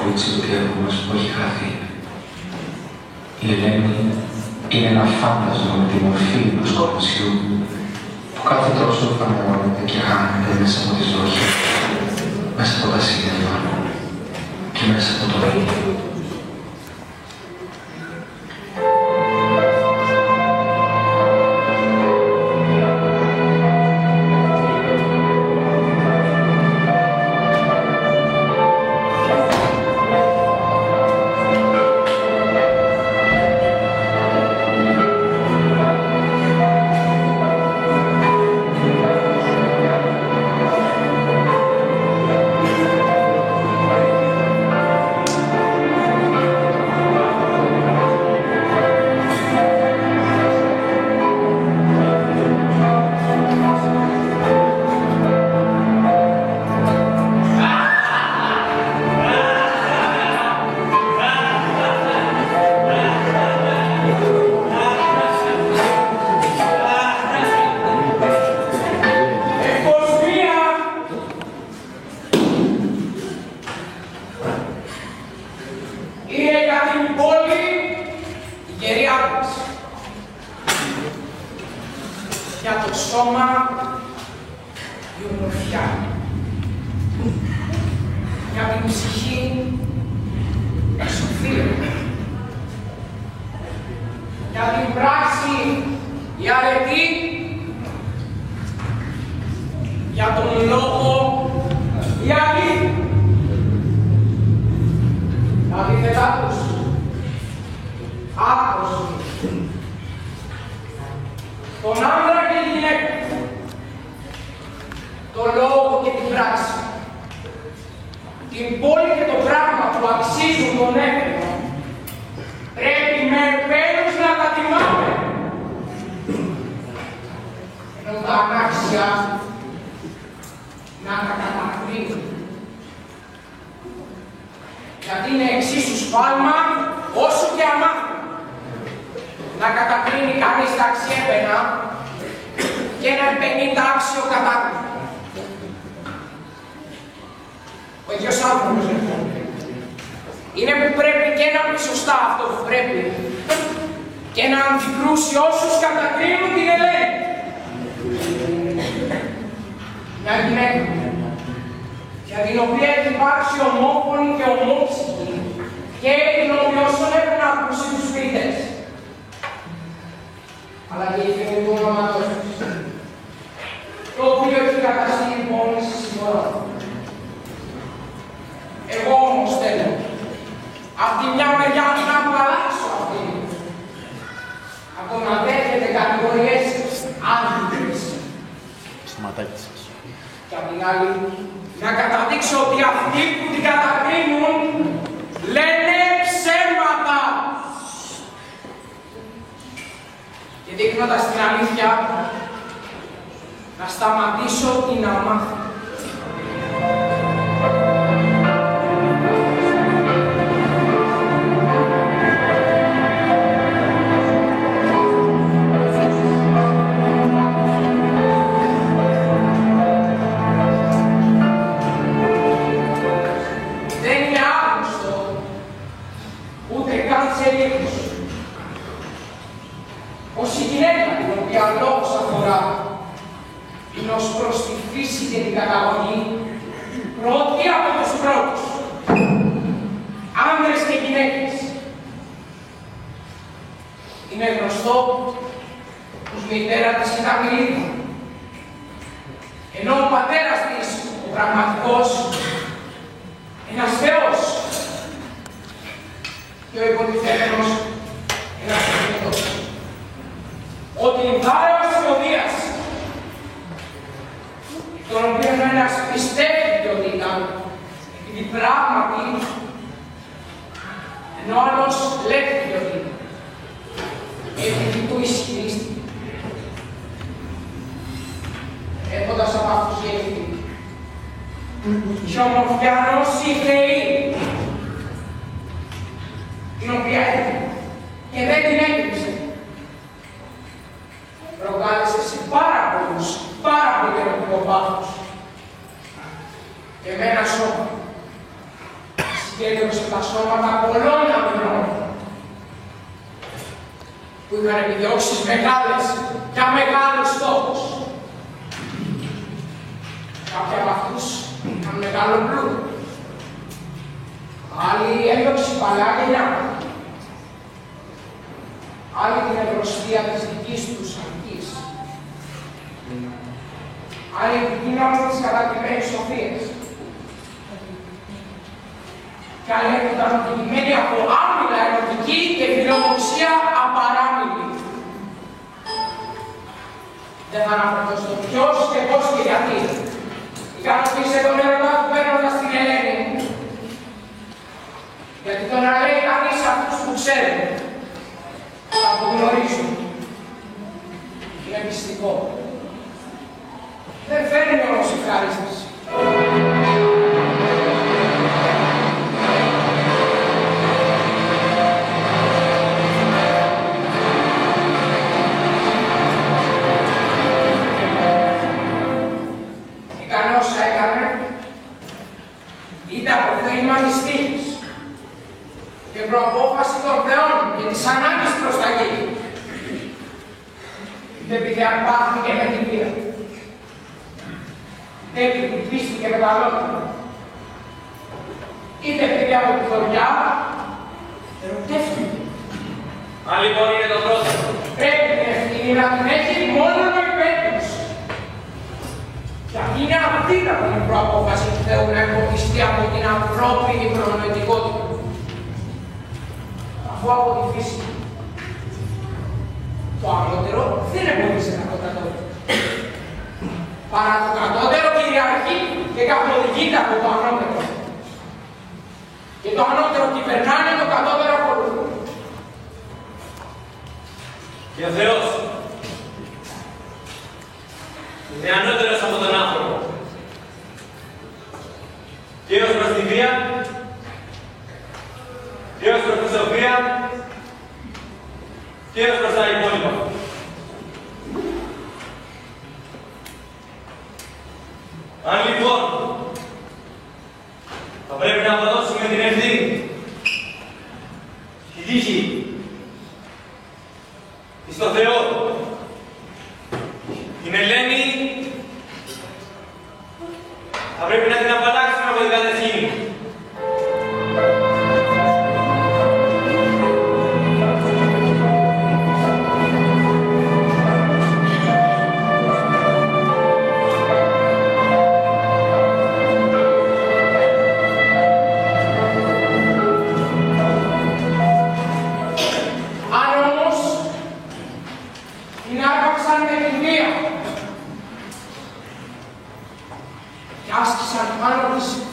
κορίτσι του διαβού μας που έχει χαθεί. Η Ελένη είναι ένα φάντασμα με τη μορφή ενός κοριτσιού που κάθε τόσο φανερώνεται και χάνεται μέσα από τη ζωή, μέσα από τα σύννεφα και μέσα από το δέντρο. Γιατί είναι εξίσου σφάλμα όσο και αμάθημα. Να κατακρίνει κανείς τα αξιέπαινα και έναν 50 άξιο κατάκριμα. Ο ίδιος άνθρωπος λοιπόν είναι που πρέπει και να πει σωστά αυτό που πρέπει και να αντικρούσει όσους κατακρίνουν την Ελένη. Μια γυναίκα για την οποία έχει υπάρξει ομόφωνη και ομόψυχη και την οποία όσον έπρεπε να ακούσει τους ποιητές. Αλλά και η φήμη του όνοματός της, το οποίο έχει καταστεί λοιπόν στη συμφορά. Εγώ όμως θέλω απ' τη μια μεριά να απαλλάξω αυτήν από το να δέχεται κατηγορίες άδικες. Σταματάκι σας. Και απ' την άλλη να καταδείξω ότι αυτοί που την κατακρίνουν λένε ψέματα. Και δείχνοντας την αλήθεια, να σταματήσω την αμάθεια. Ως η γυναίκα την οποία λόγος αφορά είναι ως προς τη φύση και την καταγωγή πρώτη από τους πρώτους, άνδρες και γυναίκες. Είναι γνωστό πως η μητέρα της ήταν Μυρίδα, ενώ ο πατέρας της, ο πραγματικός, ένας θεός και ο υποτιθέμενος ένας τεχνητός. Ότι Δάρεος Θεοδίας, τον οποίο ένας πιστεύει ότι ήταν, επειδή πράγματι, ενώ άλλος λέγεται ότι ήταν, επειδή του ισχυρίστηκε. Έχοντας από αυτούς γεννηθεί. Και ομορφιανός η Θεή, την οποία έκανε και δεν την έκρυψε. Προκάλεσε σε πάρα πολύ ερωτικό πάθος και με ένα σώμα συγκέντρωσε τα σώματα πολλών ανδρών που είχαν επιδιώξεις μεγάλες για μεγάλους στόχους. Κάποιοι από αυτούς είχαν μεγάλο πλούτο. Άλλοι έδωξη παλιά γενιά. Άλλοι την ευρωστία της δικής τους αρχής. Άλλοι επικοινωνούν τις κατατιμένες σοφίες. Και άλλοι ήταν οδηγημένοι από άμυλα ερωτική και φιλοδοξία απαράμιλη. Δεν θα αναφερθώ στο ποιος και πώς και γιατί. Ικανοποίησε τον έρωτα του παίρνοντας την Ελένη. Γιατί το να λέει κανείς αυτούς που ξέρουν, θα το γνωρίζουν. Είναι μυστικό. Δεν φέρνει όμως ευχαρίστηση. Έκανε όσα έκανε, είτε από θέλημα της τύχης και προαπόφαση των θεών και της ανάγκης προς τα γη, είτε επειδή αρπάχθηκε με την βία, είτε επειδή πίστηκε με τα λόγια, είτε επειδή από τη δωριά ερωτεύτηκε. Αν λοιπόν είναι το πρώτο, Πρέπει την ευθύνη να την έχει μόνο ο υπέτειος. Γιατί είναι αδύνατο η προαπόφαση του Θεού να εμποδιστεί από την ανθρώπινη προνοητικότητα. Αφού από τη φύση το ανώτερο δεν εμποδίζεται από το κατώτερο. Παρά το κατώτερο κυριαρχεί και καθοδηγείται από το ανώτερο. Και το ανώτερο κυβερνάνε, το κατώτερο ακολουθεί. και ο Θεός είναι ανώτερος από τον άνθρωπο. Και ως προς τη βία, και ως προς τη σοφία, και ως προς τα υπόλοιπα. Αν λοιπόν θα πρέπει να αποδώσουμε την ευθύνη, τη τύχη, στον Θεό, την Ελένη, θα πρέπει να την απαλλάξουμε από την κατευθύνη.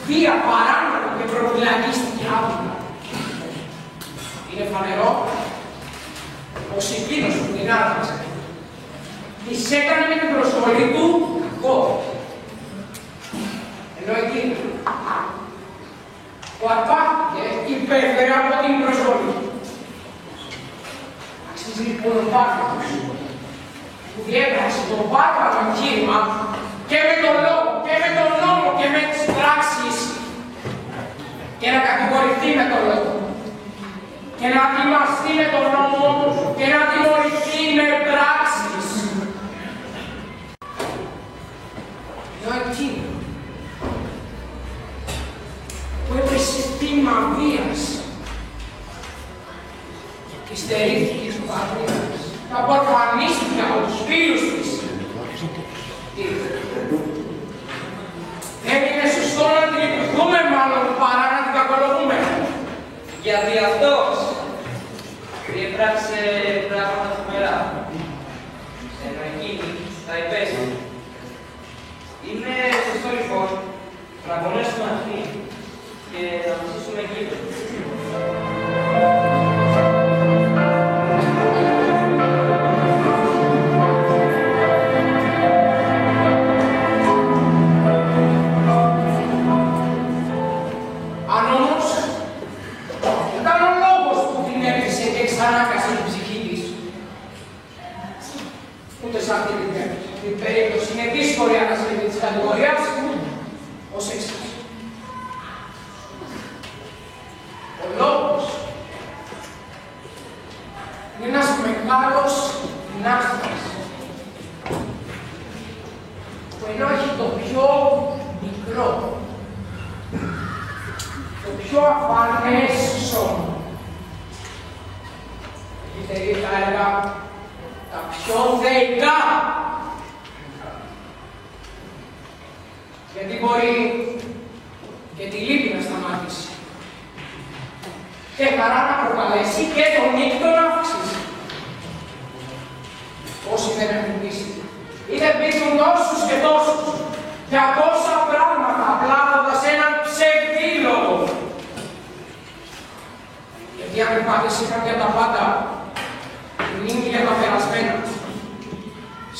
Βία παράνομα και προφυλακίστηκε άπλυτα. Είναι φανερό πως εκείνος που την άρπαξε της έκανε με την προσβολή του κακό. Ενώ εκείνη που αρπάχθηκε υπέφερε από την προσβολή. Αξίζει λοιπόν ο Πάτρος που διέπραξε το βάρβαρο εγχείρημα και με τον λόγο και με τον νόμο και με τις πράξεις και να κατηγορηθεί με τον λόγο και να τιμαστεί με τον νόμο και να τιμωρηθεί με πράξεις. Ενώ εκείνο που έπεσε θύμα βίας και στερήθηκε του πατρίδας, τα απορφανίστηκε από τους φίλους της. Δεν είναι σωστό να την λυπηθούμε μάλλον παρά να την κακολογούμε. Γιατί αυτός διέπραξε πράγματα φοβερά. Ενώ εκείνη τα υπέστη. Είναι σωστό λοιπόν να πονέσουμε αυτή και να βοηθήσουμε εκείνη. Στην περίπτωση είναι δύσκολη ανασκευή της κατηγορίας ως εξής. μεγάλος γυμνάστας που ενώ έχει το πιο μικρό, το πιο αφανές σώμα, ή θα έλεγα τα πιο θεϊκά, γιατί μπορεί και τη λύπη να σταματήσει και χαρά να προκαλέσει και τον νύχτο να αυξήσει. Όσοι δεν έχουν πείσει ή δεν πείσουν τόσους και τόσους για τόσα πράγματα απλάβοντας έναν ψευδίλογο. Γιατί αν υπάρχεις είχαν για τα πάντα, μνήμη για τα περασμένα,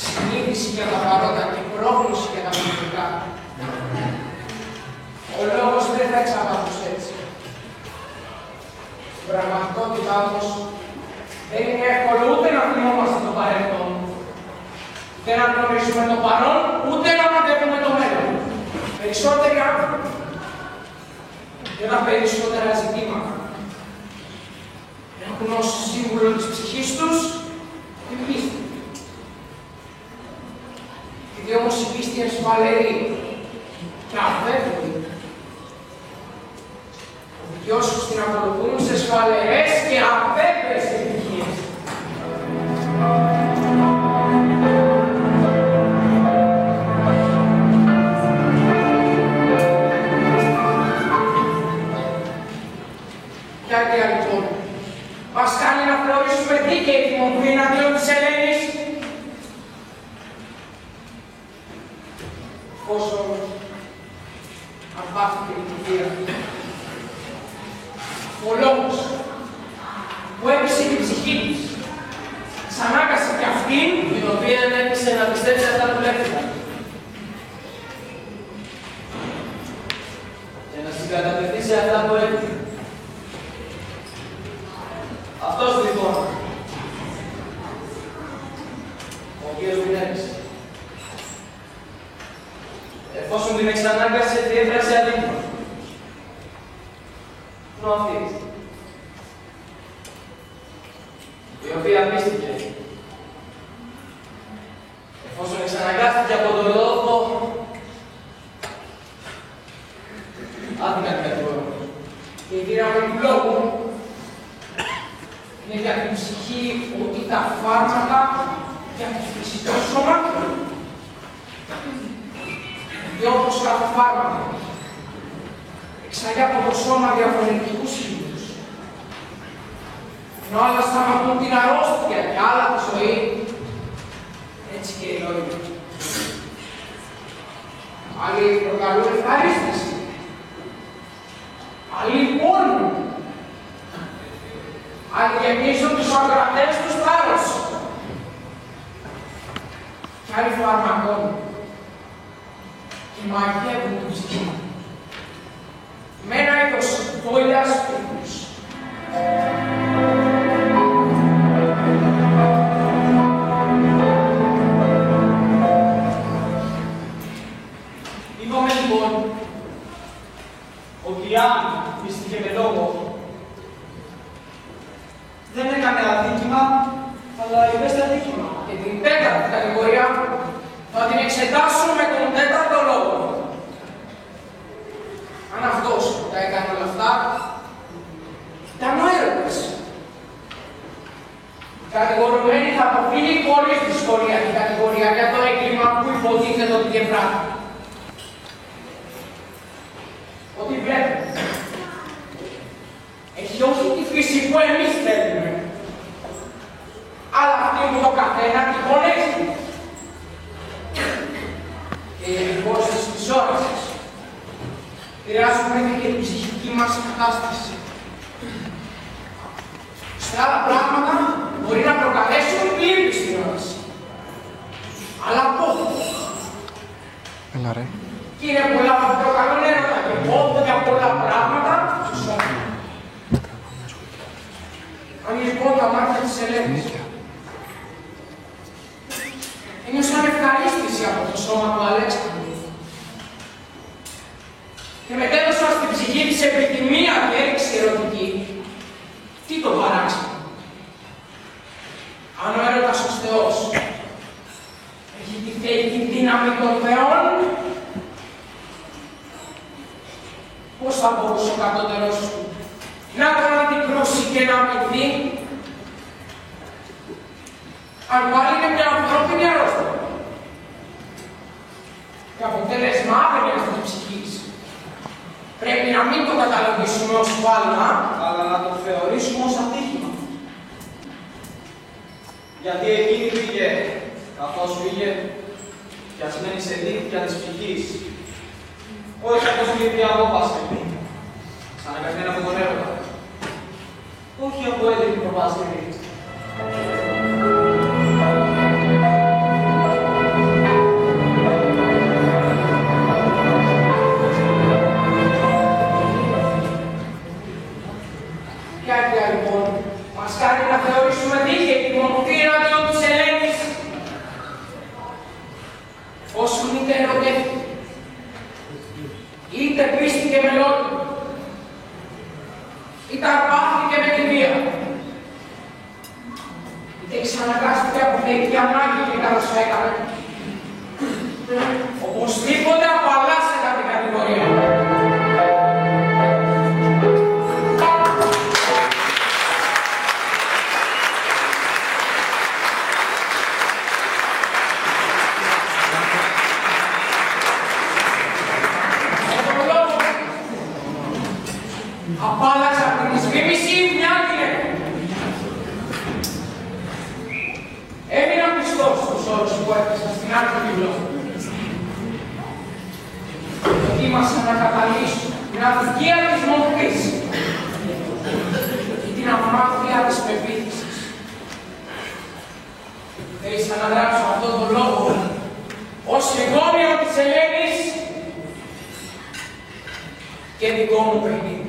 συνείδηση για τα παρόντα και πρόγνωση για τα μελλοντικά, ο λόγος δεν θα εξαπατούσε έτσι. Στην πραγματικότητα όμως, δεν είναι εύκολο ούτε να θυμόμαστε το παρελθόν, ούτε να γνωρίζουμε το παρόν, ούτε να μαντεύουμε το μέλλον. Περισσότεροι άνθρωποι και τα περισσότερα ζητήματα έχουν ως σύμβουλο της ψυχής τους την πίστη. Επειδή όμως η πίστη είναι σφαλερή και αβέβαιη, οι όσους την ακολουθούν σε σφαλερές και αβέβαιες επιτυχίες. Ποια αιτία λοιπόν μας κάνει να θεωρήσουμε δίκαιη τη μορφή εναντίον της Ελένης, όσο απάθηκε η επιτυχία. Ο λόγος που έπεισε την ψυχή της, ξανάκασε και αυτήν, την οποία δεν έπεισε να πιστέψει αυτά που λέχθηκαν και να συγκατατεθεί σε αυτά που έπεισε. Αυτός λοιπόν, ο οποίος την έπεισε, εφόσον την εξανάγκασε, διέφρασε αδίκημα. Αυτής, η οποία πίστηκε, εφόσον εξαναγκάστηκε από τον λόγο, άδικα την κατηγορώ. Και η δύναμη του λόγου είναι για την ψυχή ότι τα φάρμακα για το φυσικό σώμα και όπως κάθε φάρμακα εξαγεί από το σώμα διαφορετικούς χημικούς. Ενώ άλλα σταματούν την αρρώστια και άλλα τη ζωή, έτσι και η λόγη. Άλλοι προκαλούν ευχαρίστηση. Άλλοι πόνουν. Άλλοι γεμίζουν τους ακροατές τους θάρρος. Και άλλοι φαρμακώνουν και μαγεύουν την ψυχή με ένα είδος βόλιας πύχους. Είπαμε λοιπόν ότι αν πίστηκε με λόγο, δεν έκανε αδίκημα, αλλά υπέστη αδίκημα. Και την τέταρτη κατηγορία θα την εξετάσουμε με τον τέταρτο λόγο. Αν αυτός που τα έκανε όλα αυτά ήταν ο έρωτας. Η κατηγορουμένη θα αποφύγει χωρίς δυσκολία την κατηγορία για το έγκλημα που υποτίθεται ότι διευράθη. Ότι βλέπετε, έχει όχι τη φύση που εμείς θέλουμε, αλλά αυτή που το καθένα τη χωνεύει. Και οι επιπτώσεις της όρασης επηρεάζουν μέχρι και την ψυχική μας κατάσταση. Σε άλλα πράγματα μπορεί να προκαλέσουν λύπη στην όραση. Αλλά πότε. Έλα ρε. Και είναι πολλά που προκαλούν έρωτα και πότε για πολλά πράγματα του σώμα. Αν λοιπόν τα μάτια της Ελένης ένιωσαν ευχαρίστηση από το σώμα του Αλέξανδρου και μετέδωσαν στην ψυχή της επιθυμία και έλξη ερωτική, τι το παράξενο. αυτή, αν πάλι είναι μια ανθρώπινη αρρώστια. Και αποτέλεσμα άβρενιας της ψυχής. Πρέπει να μην το καταλογίσουμε ως σφάλμα, αλλά να το θεωρήσουμε ως ατύχημα. Γιατί εκείνη πήγε, καθώς πήγε, πιασμένη σε δίκτυα της ψυχής. Όχι όπως λείπει απόφαση, σαν αναγκασμένη από τον έρωτα. Όχι από έντυπη προπάσχερη. Ποια αιτία λοιπόν μας κάνει να θεωρήσουμε δίκαιη τη μορφή εναντίον της Ελένης, εφόσον είτε ερωτεύτηκε, είτε πίστηκε με λόγια, είτε αρπάχθηκε με τη βία, είτε εξαναγκάστηκε από θεϊκή ανάγκη και καλώς έκανε, οπωσδήποτε απαλλάσσεται από την κατηγορία. Απάλλαξα από την δυσφήμιση μια γυναίκα. Έμεινα πιστός στους όρους που έπαιζα στην άκρη βιβλό. Δοκίμασα να καταλύσω την αδικία της μορφής και την αμάθεια της πεποίθησης. Θέλησα να γράψω αυτόν τον λόγο ως εγγόνιο της Ελένης και δικό μου παιχνίδι.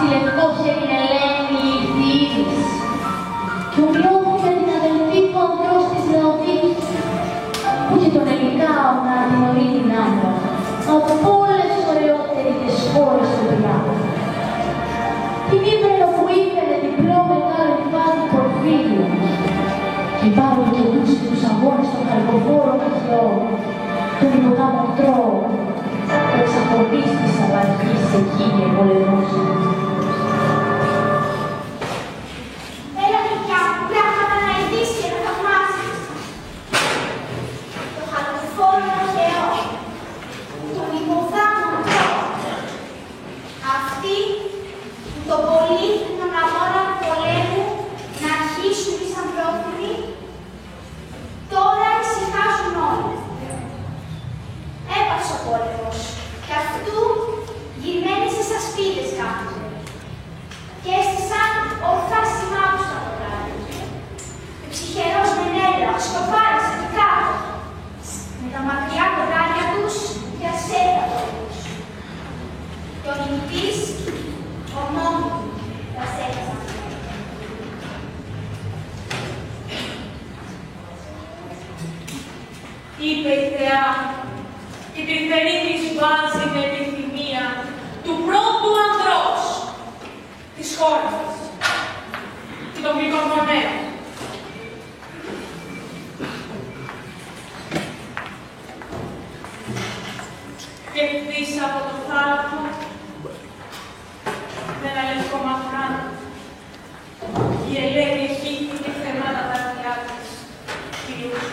στη Λευκόσια την Ελένη Λυθίδης, που νιώθει με την αδελφή του ανδρός της Λαοδίκης, που είχε τον Ελικάο να τιμωρεί την άντρα από όλες τις ωραιότερες χώρες του Πειράου. Την ύβρεο που ήφερε διπλό μεγάλο λιβάδι Πορφύριο, και πάρω και τους τους αγώνες των καρποφόρων Αχαιών, τον υπογάμο Τρώο, που εξαπολύς της απαρχής εκείνη πολεμούσε. Έλα, παιδιά μου, πράγματα να ειδείς και να θαυμάσεις. Το χαλκοφόρο Αχαιό, τον υπογάμο Τρώο, αυτοί που τον πολύθυμνον αγώνα πολέμου να αρχίσουν τις ανθρώπινοι, τώρα ησυχάζουν όλοι. Έπαψε ο πόλεμος, κι αυτού γυρμένοι σε σασπίδες κάθονται. Και έστησαν ορθά σημάδους από το βράδυ. Ψυχερός Μενέλαος σκοπάρισε και κάτω, με τα μακριά κοντάρια τους και ασέφατος. Και ο νηπής, ο μόνος, τα σέφασαν. Είπε η Θεά, η τρυφερή της βάζει με επιθυμία του πρώτου ανδρός της χώρας της και των γλυκών γονέων. Και πίσω από το θάλαμο με ένα λευκό μαχράνο η Ελένη χύθηκε θεμάτα τα αυτιά της κυρίως.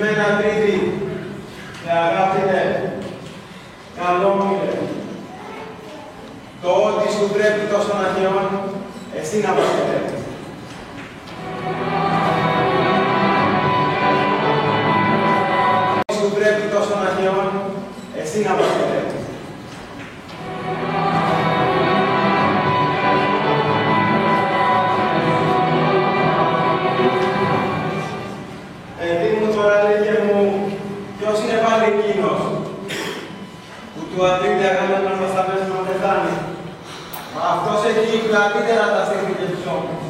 Ευτυχισμένα Τρίτη, με αγάπητε, καλό μου είναι. Το ότι σου πρέπει τόσο να χαιών, εσύ να παθετε. Σου πρέπει τόσο να χαιών, εσύ να παθετε. Του αντρίδια κανέναν μας τα μέσα να πεθάνει. Μα αυτός εκεί πλατύτερα τα στήθηκε τους ώμους.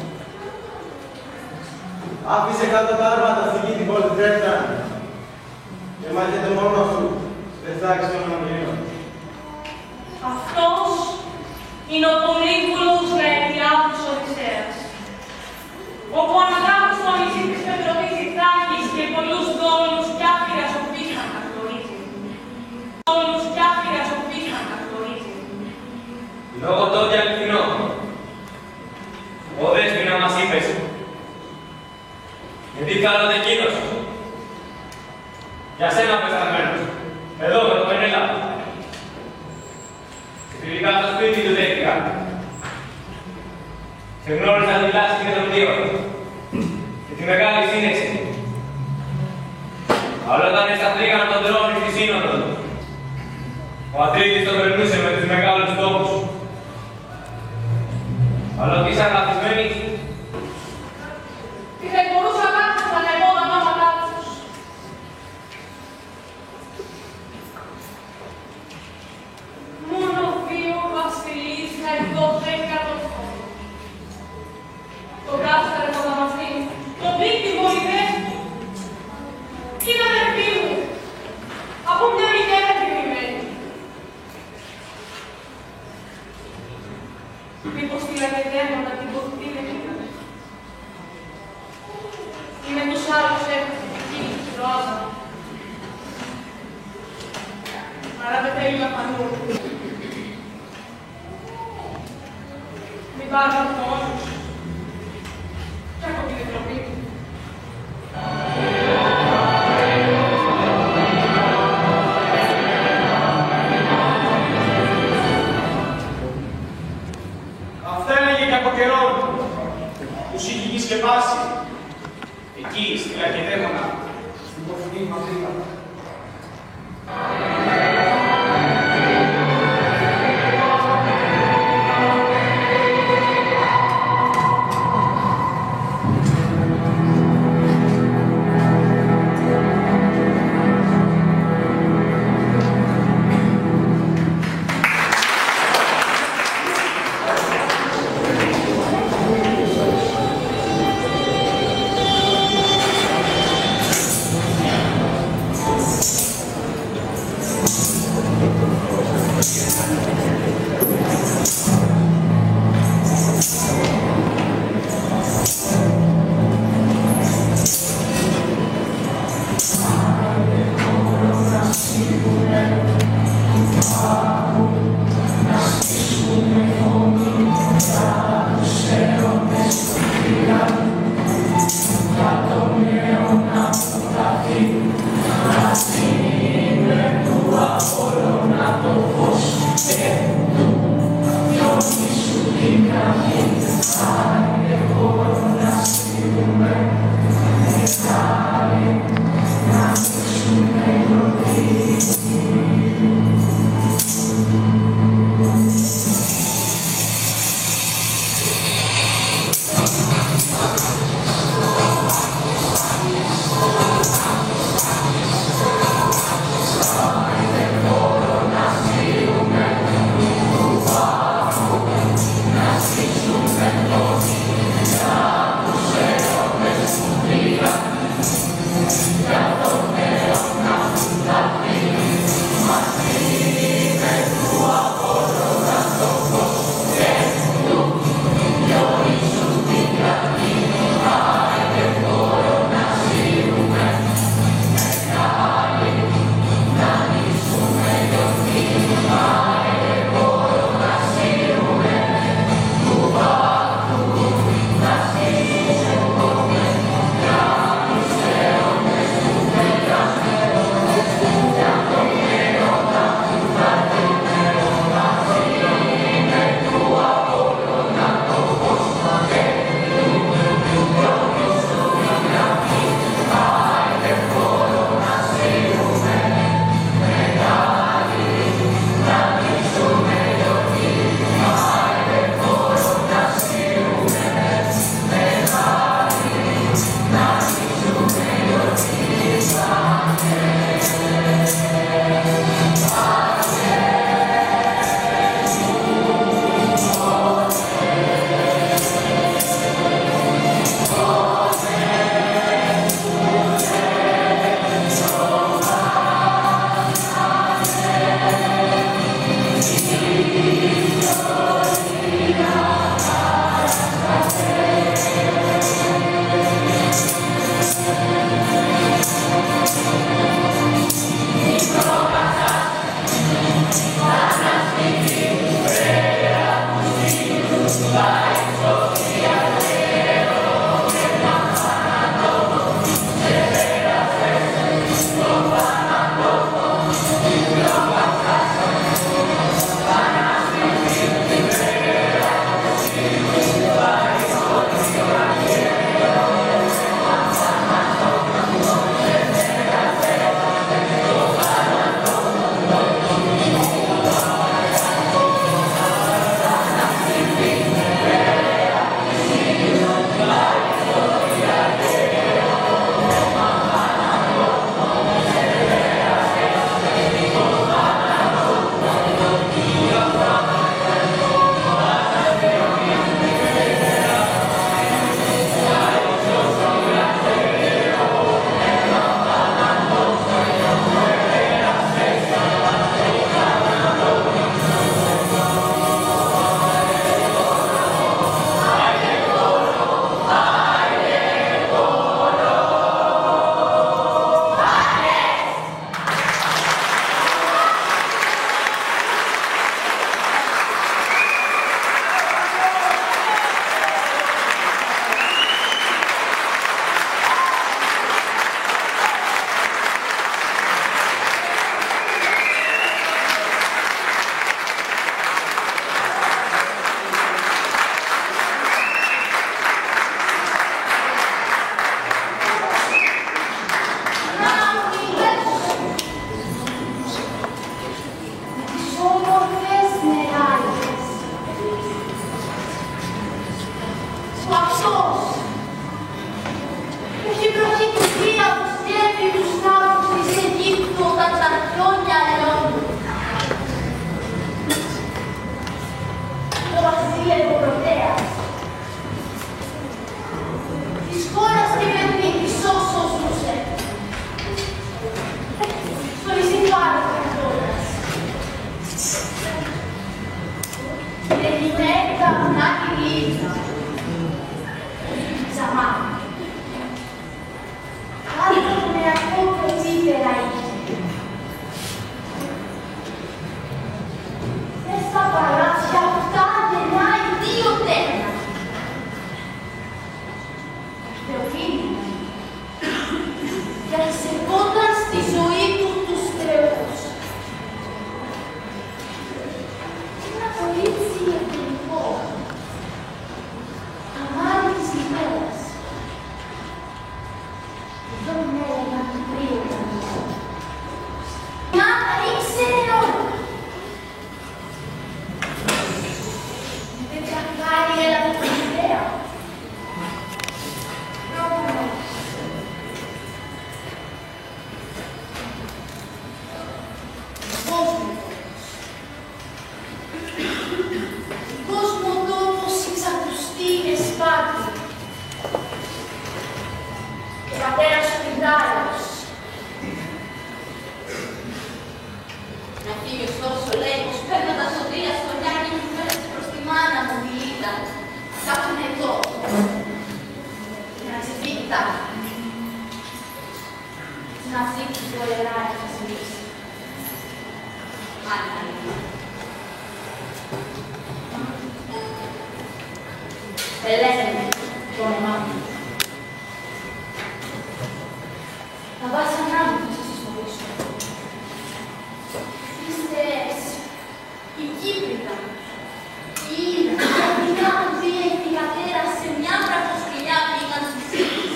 Άφησε κάτω τα άρματα στη γη την πολυτρέφτα και μάχεται μόνος του, δεν θα έχεις τον αμυρίο. Αυτός είναι ο Πολύβουλος Λαετιάδης Οδυσσέας, όπου αναγράφει στο νησί της Πετροπής Ιθάκης και πολλούς δόλους κι άπειρα σοφείς να αναγνωρίζει. Δόλους κι άπειρα σοφείς να αναγνωρίζει. Λόγω τότε αληθινό, ο Δέσποινα μας είπες, γιατί κάνατε εκείνος, για σένα πεθαμένος, εδώ με το Μενέλα. Φιλικά στο σπίτι του δέχτηκα. Σε γνώρισα τη λάσπη και τον δύο και τη μεγάλη σύνεξη. Αλλά όταν εξαθρήγαν τον τρώνη στη σύνοδο, ο Ατρίδης τον περνούσε με τους μεγάλους τόπους. Αλλά ότι είσαι αγαθισμένης, τι δεν μπορούσα να κάνω στα λεγότα ονόματά τους. Μόνο δύο βασιλείς να εκδοθέκα τον φόνο. Τον Κάσταρ Κονταμαστή, τον δίκτυ Βολιδέσκου. Είναι αδερφή μου, από μια μητέρα τιμημένη. Μήπως τη λαγεδέμω να την ποθητή δεν είδατε. Με τους άλλους έχω εκεί, Ρώζα. Άρα δεν θέλει να φανούν. Μην πάρουν φόνους. Κι έχω την επιτροπή. Αυτά έλεγε και από καιρόν. Τους είχε γη-σκεπάσει. Εκεί, στη Λακεδαίμονα, στην πορφινή Μαδρίτα. να ψήξεις το ελάρι της ζωής. Άννα. Ελεύθερη το όνομά μου. Τα βάσανά μου θα σας ιστορίσω. Είστε η Κύπριτα, η Ήρα, η Αθηνά που διέχει κατέρα σε μια βραχοσπηλιά πήγαν στις ήλες.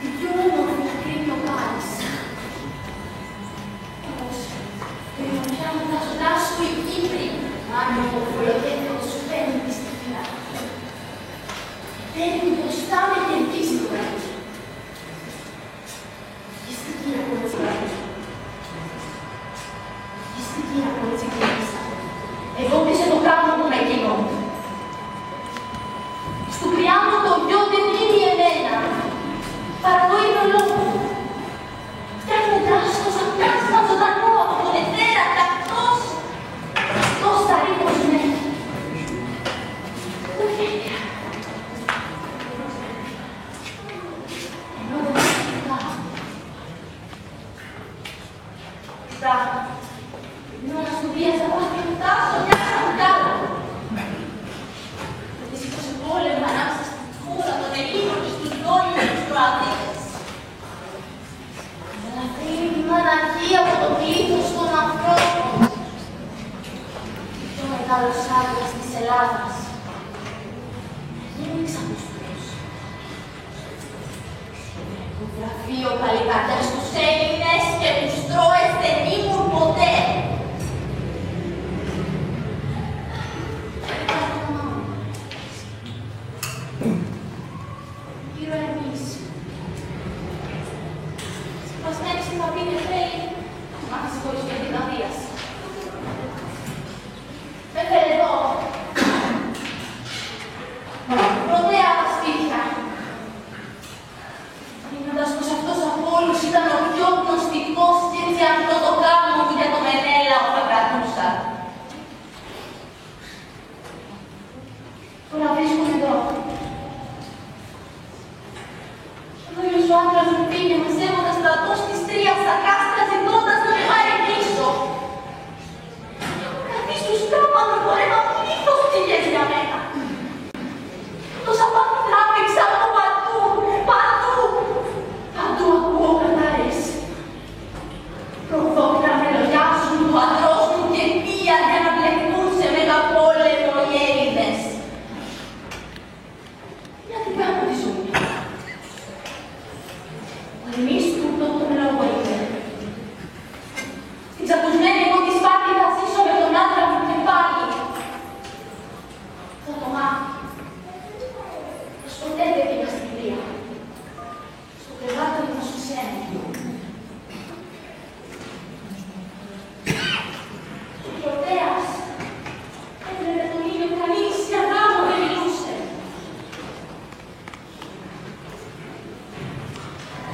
Η πιο όμορφη ακρίνει ο Κάρης. Όμως, περιοχιά μου θα ζωντάσω η Κύπρη, αν ο Φολογένος σου παίρνει τη στοιχεία. Παίρνει μπροστά με κερδίζει το βράδυ. Είστε κύριε από έτσι βράδυ. Είστε κύριε από έτσι κλείστα. Εγώ πήσε το πράγμα του με εκείνο. Στου Πριάμο το γιο δεν είναι εμένα. Παραδώ είναι ο λόγος. Φτιάχνει δράστο σαν πλάσμα ζωντανό από τον ετέρα τακτός. Αυτός θα ρίχνος με. Πού φεύγει. Ενώ δεν φεύγα. Στα. Ενώ να σου βίαζα πάθη μου τάσω μια σαγκάλα. Γιατί σήκωσε πόλεμο ανάμεσα στην χώρα των Ελλήνων και στους δόλους και τους Κροατίδες. Ελαφρύνει την αναρχία από το πλήθος των ανθρώπων. Ο πιο μεγάλος άντρας της Ελλάδας. Δεν είναι ξαπουστούς. Το γραφείο παλικάρια στους Έλληνες και τους Τρόες δεν ήμουν ποτέ. Κύριο Ερμής, σπασμένη στην παπίνη θέλει, μα θα συγχωρήσω για την αδίαση. Με φέρε εδώ. Πρωτέα τα σπίτια. Δίνοντας πως αυτός από όλους ήταν ο πιο γνωστικός και έτσι αυτό το γάμο μου για το Μενέλαο θα κρατούσα. Τώρα βρίσκομαι εδώ. Ο δόλιος ο άντρας μου πήγε μαζεύοντας στρατό στις 3 στα κάστρα ζητώντας να με πάρει πίσω. Έχω κρατήσει στους τρόπους πορέμα πλήθος ψυχές για μένα. Τόσα πάθη τράβηξα από παντού, παντού. Παντού ακούω κατάρρες. Προδόκρα με λογιάζουν του αντρός μου και βία για να μπλεχτούν σε μεγαπόλεμο οι Έλληνες. Γιατί κάνω τη ζωή. Ο Ερμής του πρώτο με λόγο είπε. Στην ξακουσμένη εγώ τη Σπάρτη θα ζήσω με τον άντρα μου και πάλι. Θα το μάθω. Πως ποτέ δεν πήγα στην Τρία. Στο κρεβάτι μου θα σου σένει. Ο Πρωτέας έβλεπε τον ήλιο κανείς για γάμο δεν μιλούσε.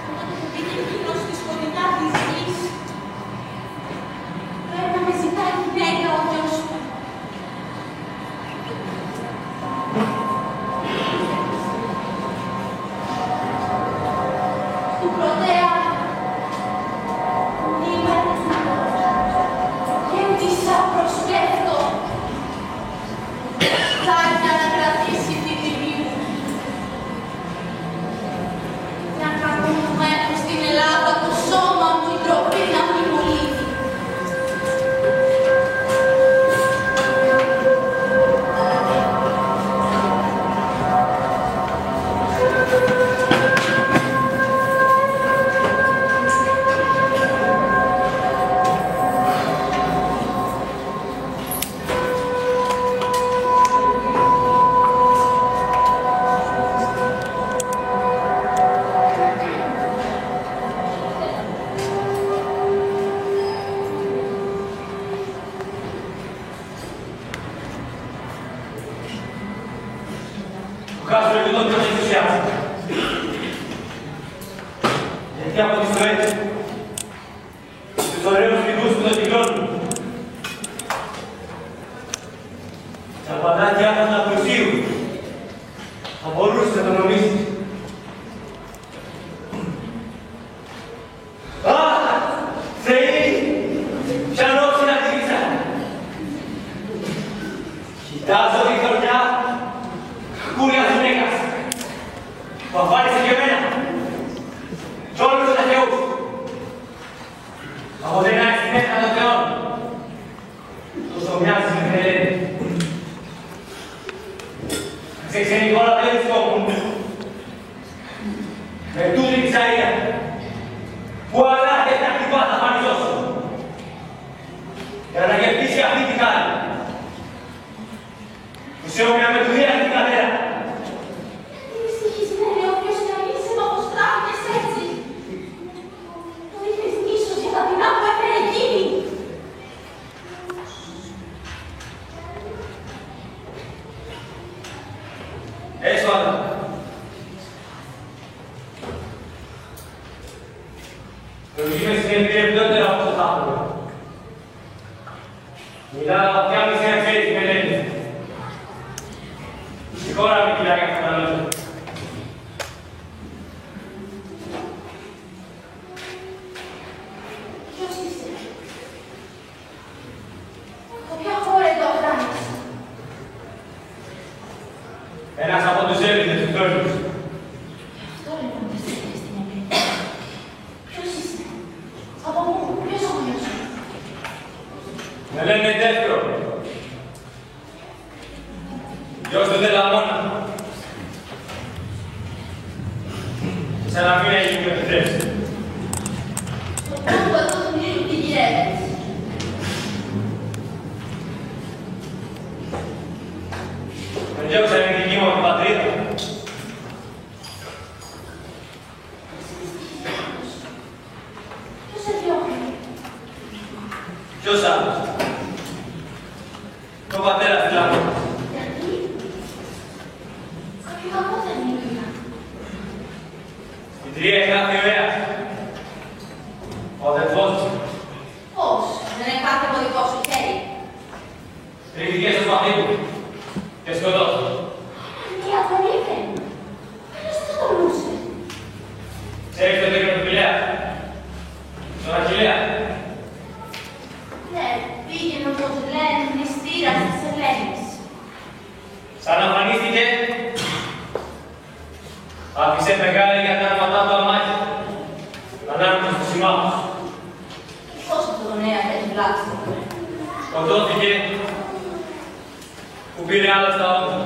Όταν το πήγε εκείνος στη σκοτεινά της γης, πρέπει να με ζητάει γυναίκα ο Θεός μου. Του Πρωτέα είμαι και μισά προσπέφτω. Χάρια να κρατήσει τη τιμή μου. Να κακούμε έχω στην Ελλάδα το σώμα μου η τροπή να μην μολύνει. Κάτω λίγο τον πιο ενθουσιάζεται. Γιατί από τις ζωές, τους ωραίους φυγούς που τον κυκλώνουν, τα παντάκια του να πλουσίουν, θα μπορούσε να το νομίσει. Από δεν άρχισε μέσα των Θεών. Τόσο μοιάζεις με την Ελένη. Σε ξένη χώρα δεν βρισκόμουν. Με τούτη της αΐα, που αλλάχεται τα χτυπά θα φανιζώσω. Για να γευτήσει αυτή τη χάρη. Που σε όμοια με του Δία την κατέρα. Είναι δυστυχισμένη όποιος καλείσαι με αποστράφηκες έτσι. Το είχες μίσος για τα δεινά που έφερε εκείνη. Έστω άλλα. Το είμαι συνέπειε πλειότερα από το θάπλο. Μιλάω βαθιά μισή να ξέρει τι με λένε. Η χώρα με κοιτάει αυτά τα λόγια. Ποιος είσαι? Από ποια χώρα εδώ φτάνεις? Ένας από τους Έλληνες του Τόλους. Αυτό λοιπόν δεν στέλνει στην Ελένη. Ποιος είσαι? Από πού? Ποιος ο γιος σου? Με λένε Δεύκρο. Γιος του Δελαμόνα. Σαν να μην έχει με επιτρέψει. Το τόπο εδώ του μήλου τι γυρεύεις. Με διώξα την δική μου από την πατρίδα. Ποιος σε διώχνει? Ποιος άλλος. Το πατέρα Φιλάκο. Γιατί? Κάποιο κακό δεν είναι. Η τρία είναι κάθε ωραία. Ο αδελφός του. Πώς? Δεν είναι κάθε από δικό σου χέρι. Ρίχθηκε στο σπαθί του και σκοτώθηκε. Τι τον είπε. Ποιος θα το τολούσε. Ξέρεις τον Τεκνοπηλέα, τον Αχιλλέα. Ναι, πήγαινε όπως λένε μυστήρας της Ελένης. Σαν εμφανίστηκε, άφησε μεγάλη για τα αρματά του αμάχη, ανάμεσα στους συμμάχους. Και πώς αυτό το νέα έχει βλάξει. Σκοτώθηκε που πήρε άλλα στα όντα.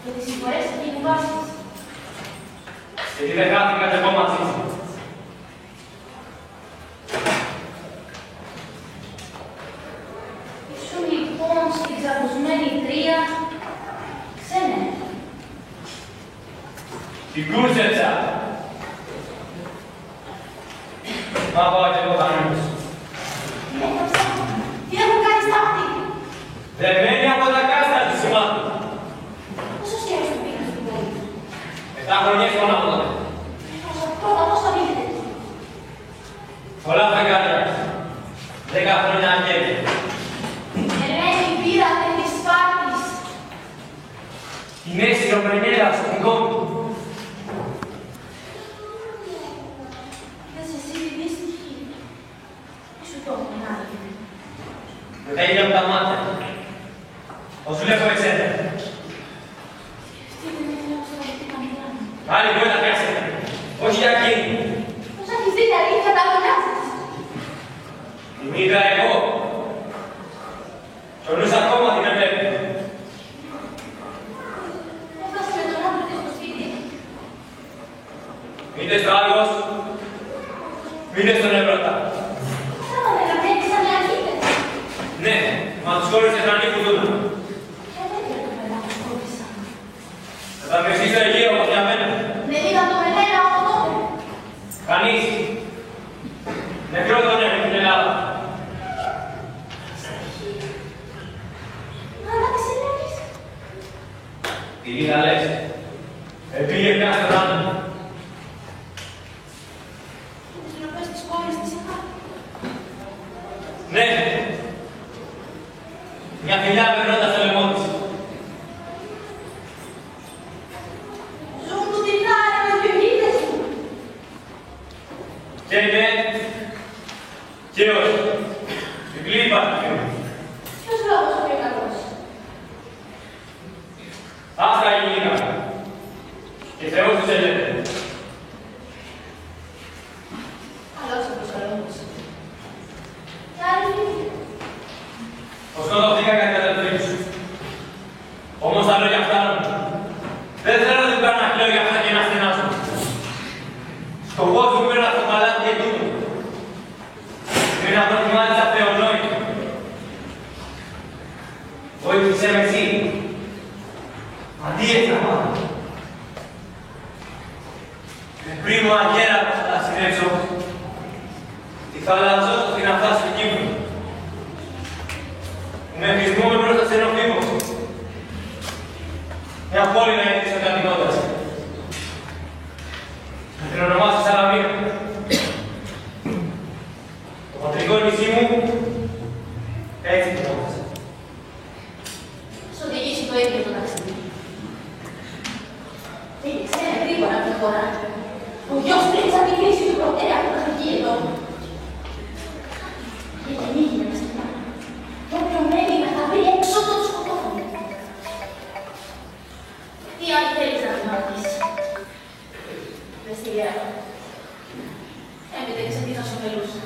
Και τις συμφορές εκείνη βάσεις. Γιατί δεν χάθηκατε εγώ μαζί σας. Ήσουν λοιπόν στην ξαπουσμένη τρία ξένε. Την κούρσετσα. Μα πάω και εγώ κανένας. Τι έκαψα, τι έχω κάνει στα αυτή. Δεμένη από τα κάστρα του σημάτου. Πόσο σκέφτεσαι που πήγα στην πόλη. 7 χρονιές μόνο από τότε. Πρώτα πώς θα πήγετε. Πολλά φεγγάρια. 10 χρόνια αγγέλια. Ελένη πήρατε της Σπάρτης. Την αίσθηση ομενέλα στο δικό μου. Είδες εσύ τη δύστιχη. Τι σου το έχουν άλλη. Με τα ίδια μου τα μάτια. Θα σου βλέπω εσένα. Σκεφτείτε με θέλω στο αυτή καμιά μου. Άλλη μπορεί να πιάσετε. Όχι για εκείνη. Πώς έχεις δει την αλήθεια τα λόγια σας. Την είδα εγώ. Κι ο νους ακόμα την εμπλέπει. Έφτασε με τον άντρα της στο σπίτι. Μείνετε στο Άγιος. Μείνετε στον Ευρώτα. Θα τα μεγαλύτερη σαν λαγίτες. Ναι, μα τους χώρισες να ανοίγουν τούτα. Και δεν θέλω το πελά που σκόρπισα. Θα τα μεσείς στο Αιγαίο όπως για μένα. Με είδα το μελένα από τότε. Κανείς. Νεκρό τον έμεινε στην Ελλάδα. Αλλά ξελέγεις. Τι είδα λες. Επήγε πια στον άλλο. Τις τροπές της κόρης της αγάπη. Ναι. Μια φιλιά περνώντας το λαιμό της. Ζουν του την χάρη με δυο γίδες του. Και ναι. Και όχι. Διπλή υπάρχει. Ποιος λόγος ο πιο καλός. Άστα η γυναίκα. Και Θεός τους έλεγε. Καλός ο προσωρινός. ταξιδέψω τη θάλασσα ώστε να φτάσω στην Κύπρο. Με βυσμούμε μπροστά σε έναν φίβο. Μια πόλη να είναι της κατοικώντας. Να την ονομάσω Σαλαμίνα. Το πατρικό νησί μου έτσι την ονόμασα. Σου οδηγήσει το ίδιο το ταξίδι. Πήγε γρήγορα από τη χώρα. Ο γιος πριν σαν την κρίση του προτέρα του καθηγεί εδώ. Και δεν έγινε να στην πάνω. Και όποιον έμεινε θα βρει έξω το σκοτώφωνο. Τι άλλη θέλεις να θυμάται. Δες τη γέρα. Έμπαινε τι θα σου μελούσα.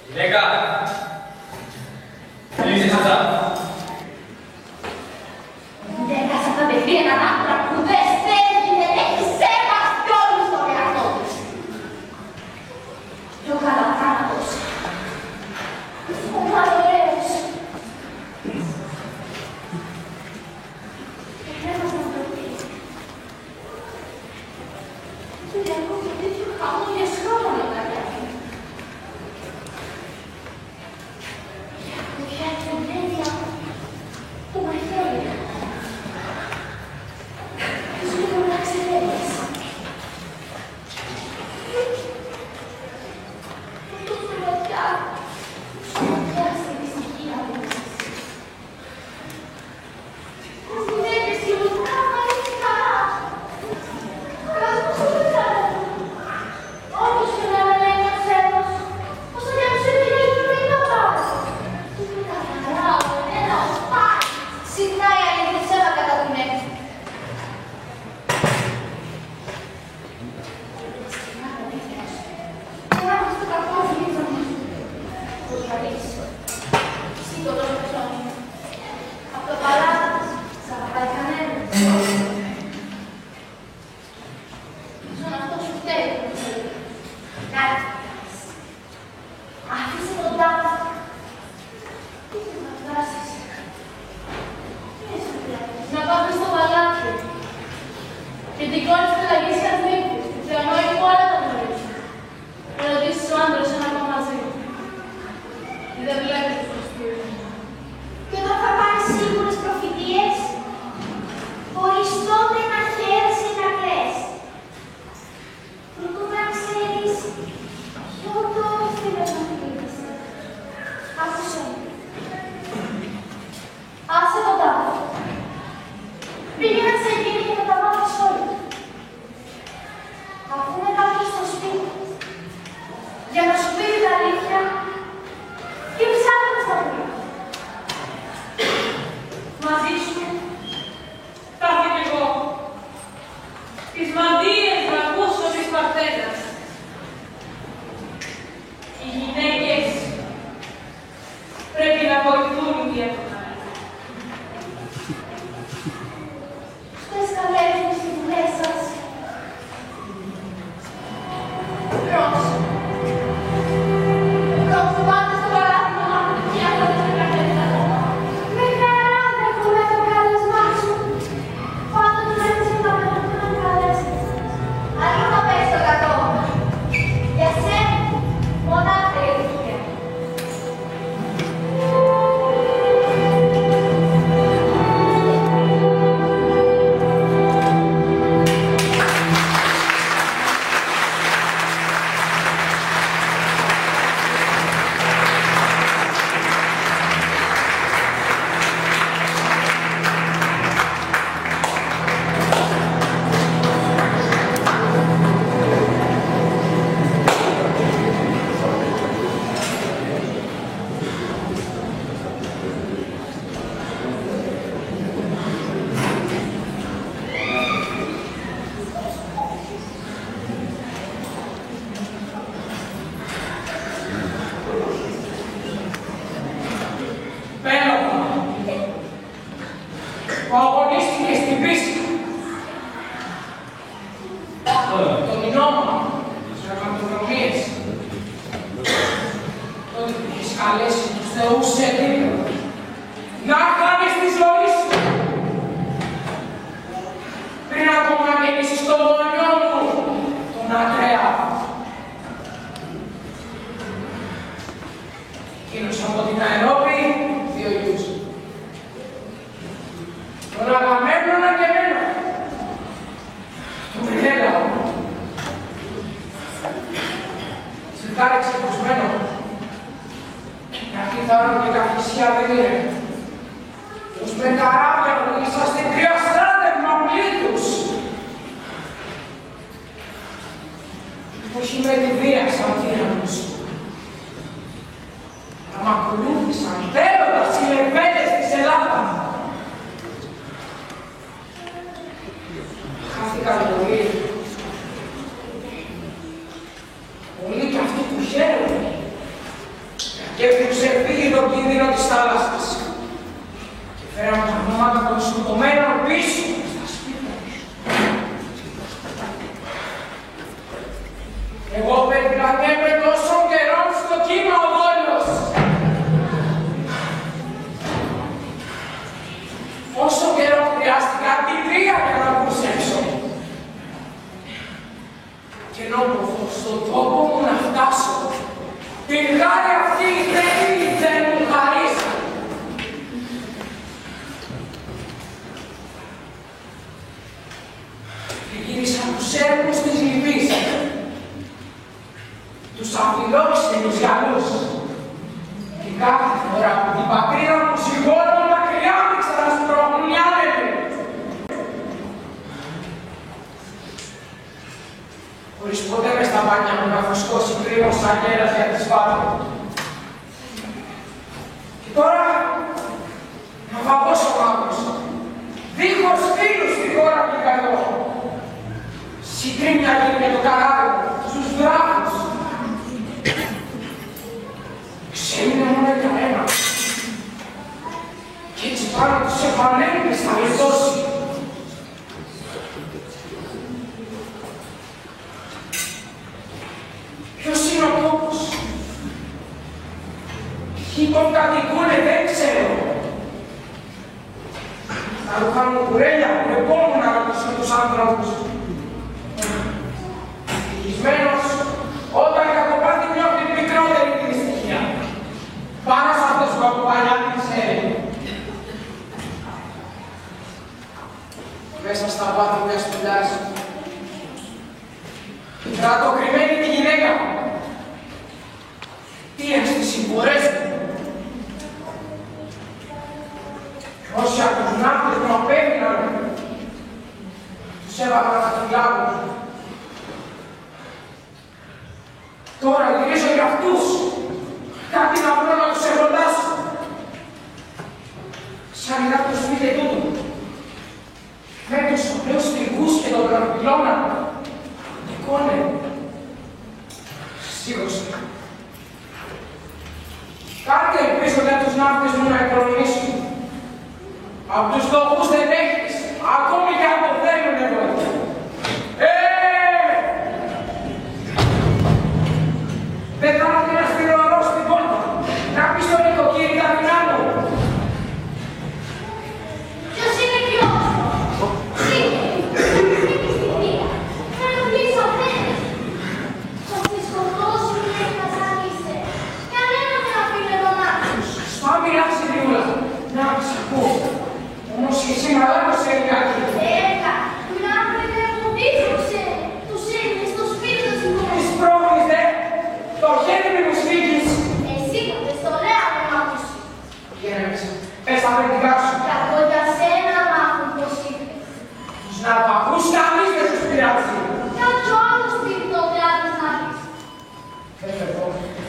Γυναίκα, κλείσε σωστά. Δεν κάσα θα δεχτεί έναν άντρα που δεν στέλνει, δεν έχει σέβαστη όλους στον εαυτό της. Πιο καλά θάνατος. Ο μαλλορέος. Πρέπει να το πει. Δεν ακούω τέτοιο χαμόγελο σκρόμονο να κάνει. Ποια ευλένεια που μαθαίνει. Τους λίγο να ξεδεύεις. Τους ματιά στην δυστυχία μου. Τους βλέπεις η λουτά μάλιστα χαρά. Κάτω στο λουτά. Όπως και να με λέει ο ξένος, όσο για να σου επιτρέπει πρέπει να πάρεις. Συχνά η αλήθεια ψέμα κατά την έξω. Και να μας το κακό γλύτσα μου. Το ζαλείς. Σήκω το ψώνι. Απ' το παλάτι σ' αγαπάει κανένας. Ζουν αυτό σου φταίει. Κάτι. Άφησε τον τάφο. Τι θες να φτάσεις. Να πάμε στο παλάτι. Και την κόρη του Λαγής Καθρίκου, του Θεανόη που όλα τα γνωρίζει. Να ρωτήσεις ο άντρας ένα από μαζί. Δεν βλέπεις τους προσκύους. Και όταν θα πάρεις σίγουρες προφητείες, μπορείς τότε να χαίρεσαι να κλαις. Προτού να ξέρεις ποιο το φίλος να κλείνεις. Άκουσέ με. Άσε τον τάφο. Πήγαινε σε εκείνη και θα τα μάθεις όλα. Αφού είναι κάποιος στο σπίτι, για να σου πει την αλήθεια, και ψάχνεις τα πουλιά. Μαζί σου θα έρθω κι εγώ. Τις μαντίες να ακούσω της Παρθένας. Οι γυναίκες πρέπει να βοηθούν ιδιαίτερα. Στις καλές στις δουλειές σας. Πρόσω. Πρόσω πάντα στο παλάτι μου και αυτό δεν θα κάνει ακόμα. Με χαρά δέχομαι το κάλεσμά σου. Πάντοτε δεν συνταμένα που να καλέσεις. Αλλού να πες το κακό. Για σένα, μονάχα η ευτυχία. που αγωνίστηκε στην πίστη. Το μηνώμα, τις γραμματοδρομίες. Τότε που είχες καλέσει τους θεούς σε δίπλα. Να κάνεις τη ζωή σου. στον τόπο μου να φτάσω. Την χάρη αυτή δεν μου χαρίσαν. Γύρισα τους έρμους της Λιβύης, τους αφιλόξενους γυαλούς, και κάθε φορά που την πατρίδα μου σιγώνω μακριά με ξανασπρώχνουν οι άνεμοι. Χωρίς ποτέ μες στα μπάνια μου να φουσκώσει κρύος αγέρας για τις βάτρες. Και τώρα, να βαγώσω μάγος, δίχως φίλους στη χώρα μου καλό. Συγκρίμια γίνει με το καράβι, στους δράκους. Ξέμεινε μόνο για ένα. Κι έτσι πάνω τους επανέλειπες θα λιτώσει. Ποιος είναι ο τόπος? Ποιοι τον κατοικούνε δεν ξέρω. Τα ρούχα μου κουρέλια, επόμενα να ρωτήσω τους άνθρωπους. Ευτυχισμένος, όταν κακοπάθει νιώθει μικρότερη την δυστυχία. Πάνω σε αυτός που από παλιά την ξέρει. Μέσα στα βάθη μιας σπουδάς, κρατώ κρυμμένη τη γυναίκα μου. Τι αίσθηση μπορείς μου. Όσοι από τους ναύτες μου απέφυγαν, τους έβαλα να φυλάγουν. Τώρα γυρίζω για αυτούς. Κάτι να βρω να τους ερωτάσω. Σαν να τους πείτε τούτο. Με τους ωραίους τριγούς και τον γραμπυλώνα. Νικώνε. Σίγουσα. Κάτι ελπίζω για τους ναύτες μου να εκπρονήσουν. Απ' τους λόγους δεν έχεις, ακόμη και αν το θέλουν εδώ. Δεν θα έρθει ένας πυροβολός στην πόρτα. Να πεις στον νοικοκύρη τα δεινά μου. Ποιος είναι ποιος? Θα ρωτήσω αυτές. Θα σε σκοτώσουν και θα ζαλίσαι. Κανένα δεν αφήνει τον άκρος. Σπά μοιράζει Ριούλα. Να τις ακούω. Όμως και εσύ μαλάκωσε λιγάκι. Έκα, του άνθρωποι δεν μου δίχωσε. Τους έδινε στο σπίτι του συμβούλου. Τις πρόβλης δε. Το χέρι με μου σφίγγεις. Εσύ που δεν στο λέω να μ' ακούσει. Πήγαινε μέσα. Πες τα παιδικά σου. Κακό για σένα μάθουν πως είπες. Τους ναυαγούς κανείς δεν τους πειράζει. Κάποιο άλλο σπίτι το κράτος να πεις.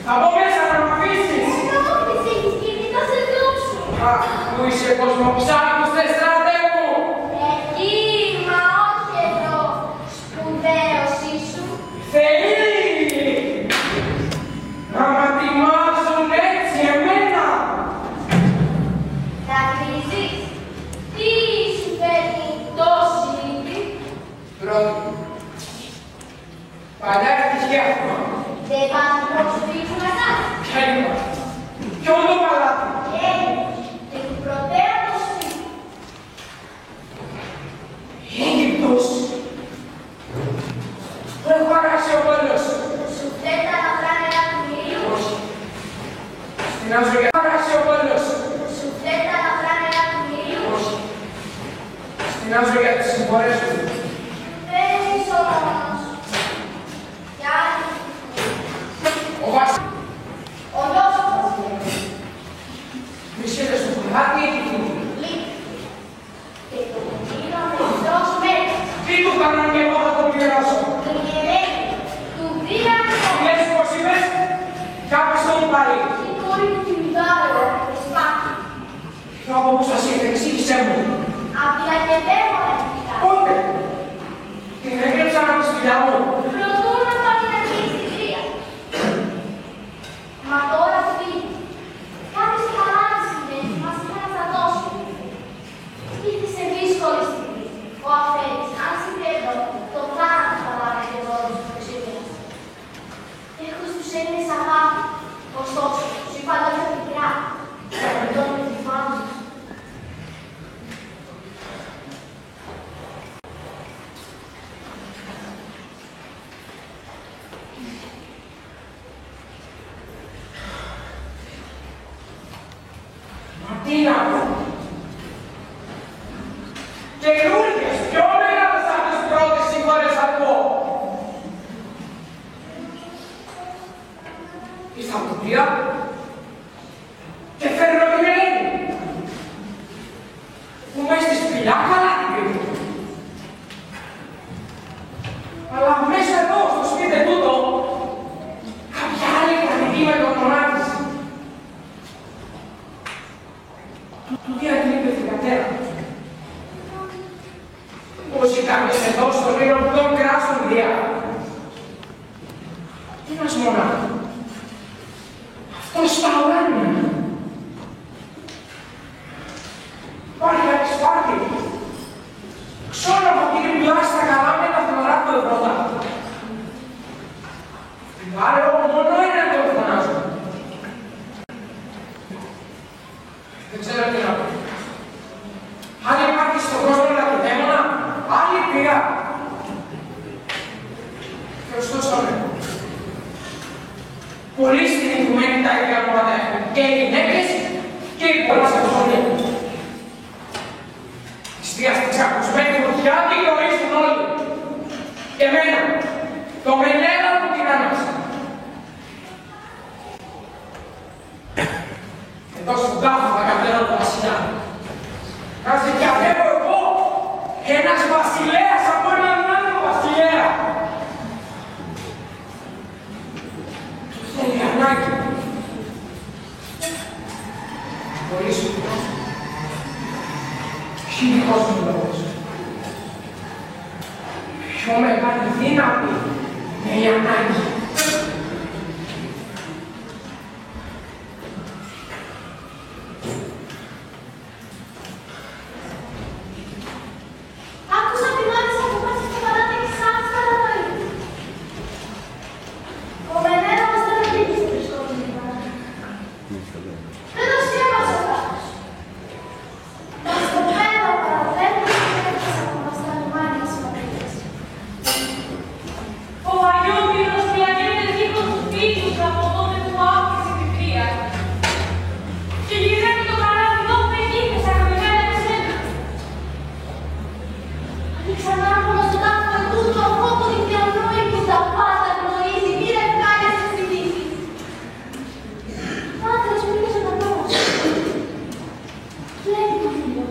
Θα μπω μέσα να μ' αφήσεις. Εδώ που τις έχεις γίνει θα σε διώξω. Αχ, που είσαι κοσμοψάρκος, θε στράτε μου. Εκεί, μα όχι εδώ. Σπουδαίος ήσου. Θεοί! Να μ' ατιμάζουν έτσι εμένα. Δακρύζεις. Τι σου φέρνει τόση λύπη? Πρώτη. Παλιά ευτυχία. Δεν πάνε προσφύγουν μετά. Ποια είπα. Ποιο το παλάτι. Και του προτέρω το σπίτι. Αίγυπτος. Που έχω αγάσει ο πόλος. Σου φέρνει τα λαμπρά νερά του μυρίου. Όχι. Στην άζω για αγάσει ο πόλος. Σου φέρνει τα λαμπρά νερά του μυρίου. Όχι. Στην άζω για τις συμπορές μου. Παίρνεις ο μόνος. Κι άλλοι. Ο Βασίλης. Ο Λόσκος. Βρίσκεται στο πουλάτι ή του κινού. Λύπη. Και το κουτίνο με εχθρός μέρες. Τι του κάναν και εγώ θα το πληρώσω. Του γεραίνει. Του δίναν το. Λες πως είπες. Κάποιος το μου πάρει. Η κόρη του κινητάρου. Σπάτη. Και από πού σας ήρθε, εξήγησέ μου. Απ' την ακεδέμονα κοιτά. Πότε. Την έγραψα να τη δουλειά μου. Προτού να πάω την αρχή στη θεία. Μα τώρα φύγει. Κάποιες χαράδες συμβαίνει, μας είχαν να δώσουν. Ήρθε σε δύσκολη στιγμή. Ο αφέντης, αν συμβαίνει, το θάνατο θα βάλει και δώρο του Χριστίδας. Έχω στους Έλληνες αγάπη. Ωστόσο, σου είπα λόγια μικρά. Θα με τη φάμα τους. μία. Καινούργιες, πιο μεγάλες από τις πρώτες σύμφωνες θα πω. Ήρθα από το πλοίο και φέρνω την Ελένη. Που μες στη σπηλιά καλά την κρύβει. Αλλά μέσα εδώ, στο σπίτι τούτο, κάποια άλλη κρατική με το όνομά της. Του διακλείπε την κατέρα. Πώς ήταν εδώ στον ήλιο που τον κράσουν διά. Ένας μονάχος. Αυτός στα ουράνια. Υπάρχει αξιπάρτη. Ξέρω από εκείνη που μιλάει στα καλά με τα φωτογράφια του πρώτα. Άρα μόνο έναν τον φωνάζω. Δεν ξέρω τι να πω. Αν υπάρχει στον κόσμο να το δαίμονα, άλλη πειρά. Και ωστόσο, πολύ συνηθισμένοι τα ίδια πράγματα έχουν και οι γυναίκες και οι πολλές αυτοσχολίες. Εστία στην ξακουσμένη φωτιά και γνωρίζουν όλοι. Και εμένα, το Μενέλα που την άναψα. Εδώ στον τάφο θα κατέρω το βασιλιά. Να σε διαβεύω εγώ, ένας βασιλέας από έναν άλλο βασιλέα. Του θέλει ανάγκη. Πολύ σπουδό. Χιλικός μου λόγος. Πιο μεγάλη δύναμη με η ανάγκη. Άκουσα τη μάτια που πάτησε στο παλάτι της Σάνης Καρατοή. Ο Μενέλα μας δεν πήγε στην Χριστόβουλα. Δεν το σκέφασε ο Τάφος. Μας το πέρα παραδέχουν και έφτασα από μας τα λιμάνια της πατρίδας. Ο Αγιόπυρος πλανιέται δίχως τους πύχους από τότε που άφησε τη θεία. Και γυρεύει το καράβι όπου εκείθες αγαπημένα με σένα. Ανοίξαν άρχονο στον τάφο ετούτο από την διανόη που τα πάντα γνωρίζει, μη ρευκάλια στις θυμίσεις. Άντρας μου είναι ζωντανός. Βλέπει το φίλο.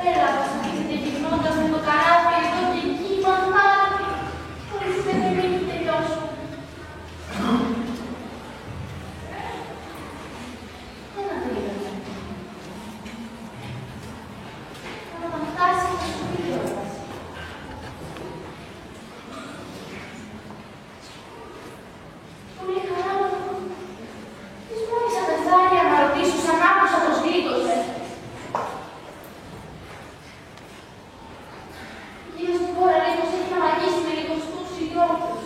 Έλαβα στήχεται γυρνώντας με το καράβι εδώ και εκεί μαθάτη, χωρίς δεν έχει τελειώσει. Ένα τελειώσει. Όταν φτάσει θα σου πει κιόλας. Πολύ χαρά μου. Της μόνης αδερφάρια να ρωτήσω σαν άκουσα το σγλίτωσε. Γύρω στην χώρα λέει πως έχει αμαγίσει με λιγοστούς ιδιώτους.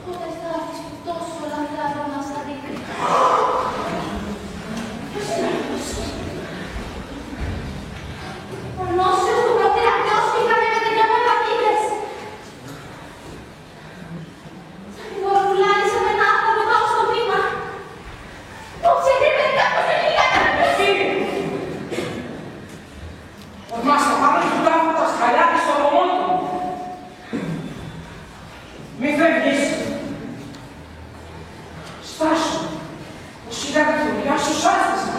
Τότε στάθης που τόσο λαμπρά θα μας τα δείχνει. Ποιος είναι αυτός? Ο νόσιος του προτέρα Θεός που είχαμε με τέτοια μελακίδες. Σαν την ώρα που λάλησα με ένα άθρο να πάω στο βήμα. Πώς έκρυβε κάποιος σε λίγα να με Φίλοι, ορμάσα πάνω του τάφου τα σκαλιά της στο βωμό του. Μη φεύγεις. Στάσου, πως είδα τα χειριά σου σάστησα.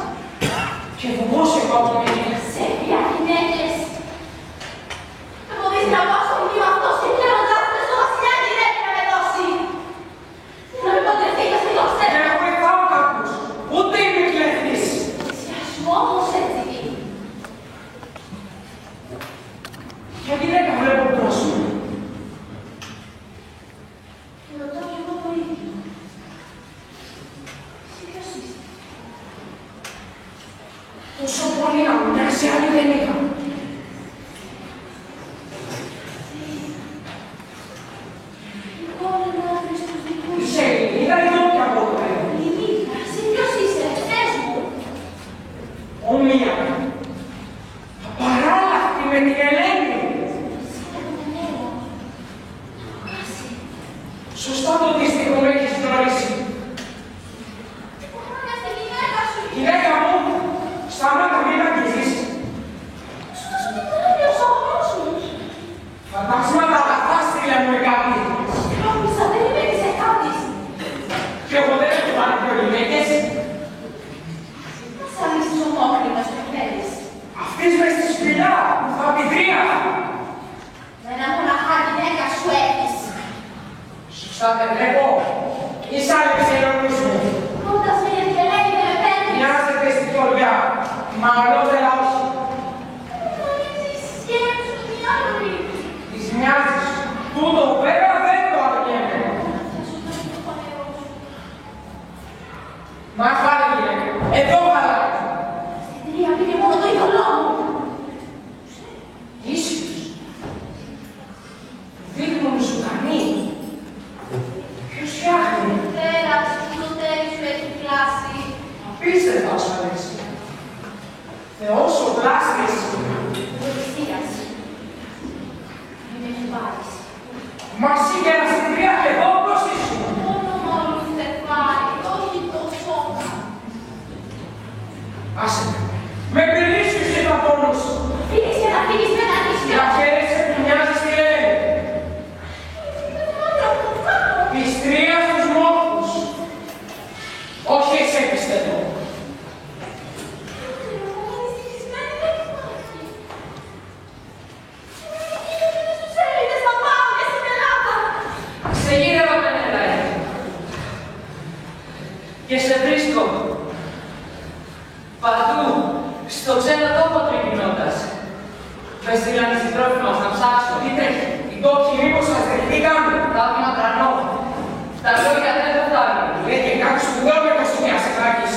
Και φοβόσαι εγώ από τον Ελληνία. σε πια γυναίκες. Θα μπορείς να πάω στο μνήμα αυτός και κλαίοντας με στο βασιλιά γυναίκα να με δώσει. Να με παντρευτείτε στην οξέρα. Δεν βοηθάω κάποιους, ούτε είμαι κλέφτης. Θυσιάσου όμως έτσι δίνει. Ποια γυναίκα βλέπω μπρος μου. Και ρωτάω κι εγώ το ίδιο. Εσύ ποιος είσαι? Τόσο πολύ να μου μοιάζει, άλλη δεν είχα. Εγώ δεν άφηνες τους δικούς σου. Είσαι Ελληνίδα ή όποια από το πέρα. Λιμίδα, εσύ ποιος είσαι? Πες μου. Όμοια. Απαράλλαχτη με την Ελένη. Εσύ με τον Μενέλα. Άσε. Σωστά το αντίστοιχο με έχεις γνωρίσει. Στα δεν βλέπω. Είσαι αλεξιρονούς μου. Όταν σε λέει και με παίρνεις. Μοιάζεται στην τωριά. Μα ολότερα όχι. Σκέψου μια άλλη. Της μοιάζεις. Τούτο βέβαια δεν το αρκεύει. Μα φάνε γυναίκα. Εδώ χαλάει. Στην τρία πήγε μόνο το ειδωλό μου. Ίσως. Δείχνουν ζωντανή. Ποιος φτιάχνει. Τέρας, το τέρι σου έχει κλάσει. Απίστευτα σου αρέσει. Θεός ο πλάστης. Δεξίας. Μην έχει πάρεις. Μα εσύ και ένα στην τρία και εδώ πώς ήσουν. Μόνο μόνο στεφάρι, όχι το σώμα. Άσε με. Με κρυλίσεις και τα πόνους. Φύγεις και να φύγεις με ένα νησιό. Να χαίρεσαι που μοιάζεις στη Ελένη. Της τρίας τους μόρφους. Όχι εσύ πιστεύω. Ξεγύρευα με νερά. Και σε βρίσκω. Παντού, στο ξένο τόπο τριγυρνώντας. Με στείλανε στην τρόφιμα μας να ψάξω. Τι τρέχει. Οι τόπιοι μήπως σας δεχτήκαν. Θαύμα τρανό. Τα λόγια δεν το φτάνουν. Λέει και κάποιος που δεν με κοστούμια σε κράκης.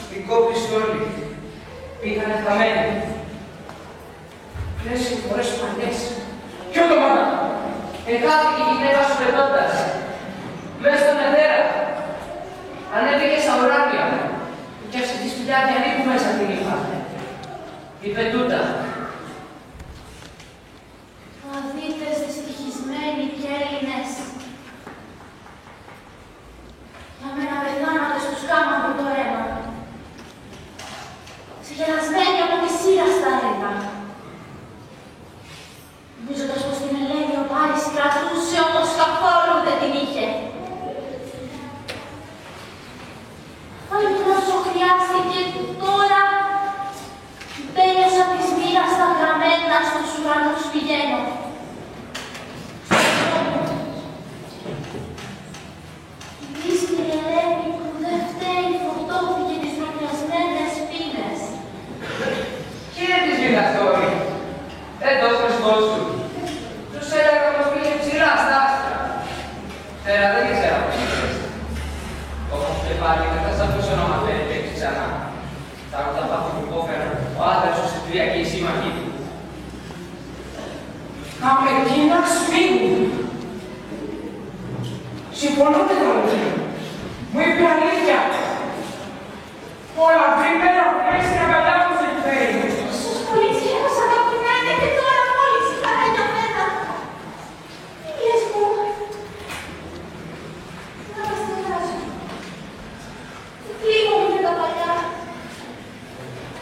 Την κόπηση όλοι. Πήγανε χαμένοι. Λες και φορές παλιές. Ποιο το μάνα. Εχάθηκε η γυναίκα σου πετώντας. Μες στον ετέρα. Ανέβηκε στα ουράνια. Και έφτιαξε τη σπηλιά διαλύ που μέσα την είχα. Η πετούτα. Αδίτες δυστυχισμένοι και Έλληνες. Για μένα πεθάνατε στους κάματε το αίμα. Ξεγελασμένοι από τη σύρα στα έργα. Νομίζοντας πως την Ελένη ο Πάρης κρατούσε, όμως καθόλου δεν την είχε. Άλλη τόσο χρειάστηκε τώρα τέλειωσα της μοίρας τα γραμμένα στους ουρανούς πηγαίνω. Η δύσκολη Ελένη που δεν φταίει φορτώθηκε τις νοπιασμένες πίνες. Και της γυμναστόρη. Δεν το Χριστός σου. Τους έλεγα πως πήγε ψηλά στα άστρα. Πέρα δεν ήξερα πως είπες. Όμως και πάλι δεν θα σ' αφήσω να μαθαίνει και έτσι ξανά. Τα ρωτά πάθο που υπόφερα ο άντρας σου στην τρία και η σύμμαχή του. Αμεκίνα σφίγγουν. Συμφωνώ με τον Λουκίνο. Μου είπε αλήθεια. Όλα βρήκανε από μέσα στην αγκαλιά μου στην φέρει. Ίσως πολύ ξέχασα αγαπημένα και τώρα μόλις η χαρά για μένα. Φίλες μου, να μας τελειάσω. Λείπομαι και τα παλιά.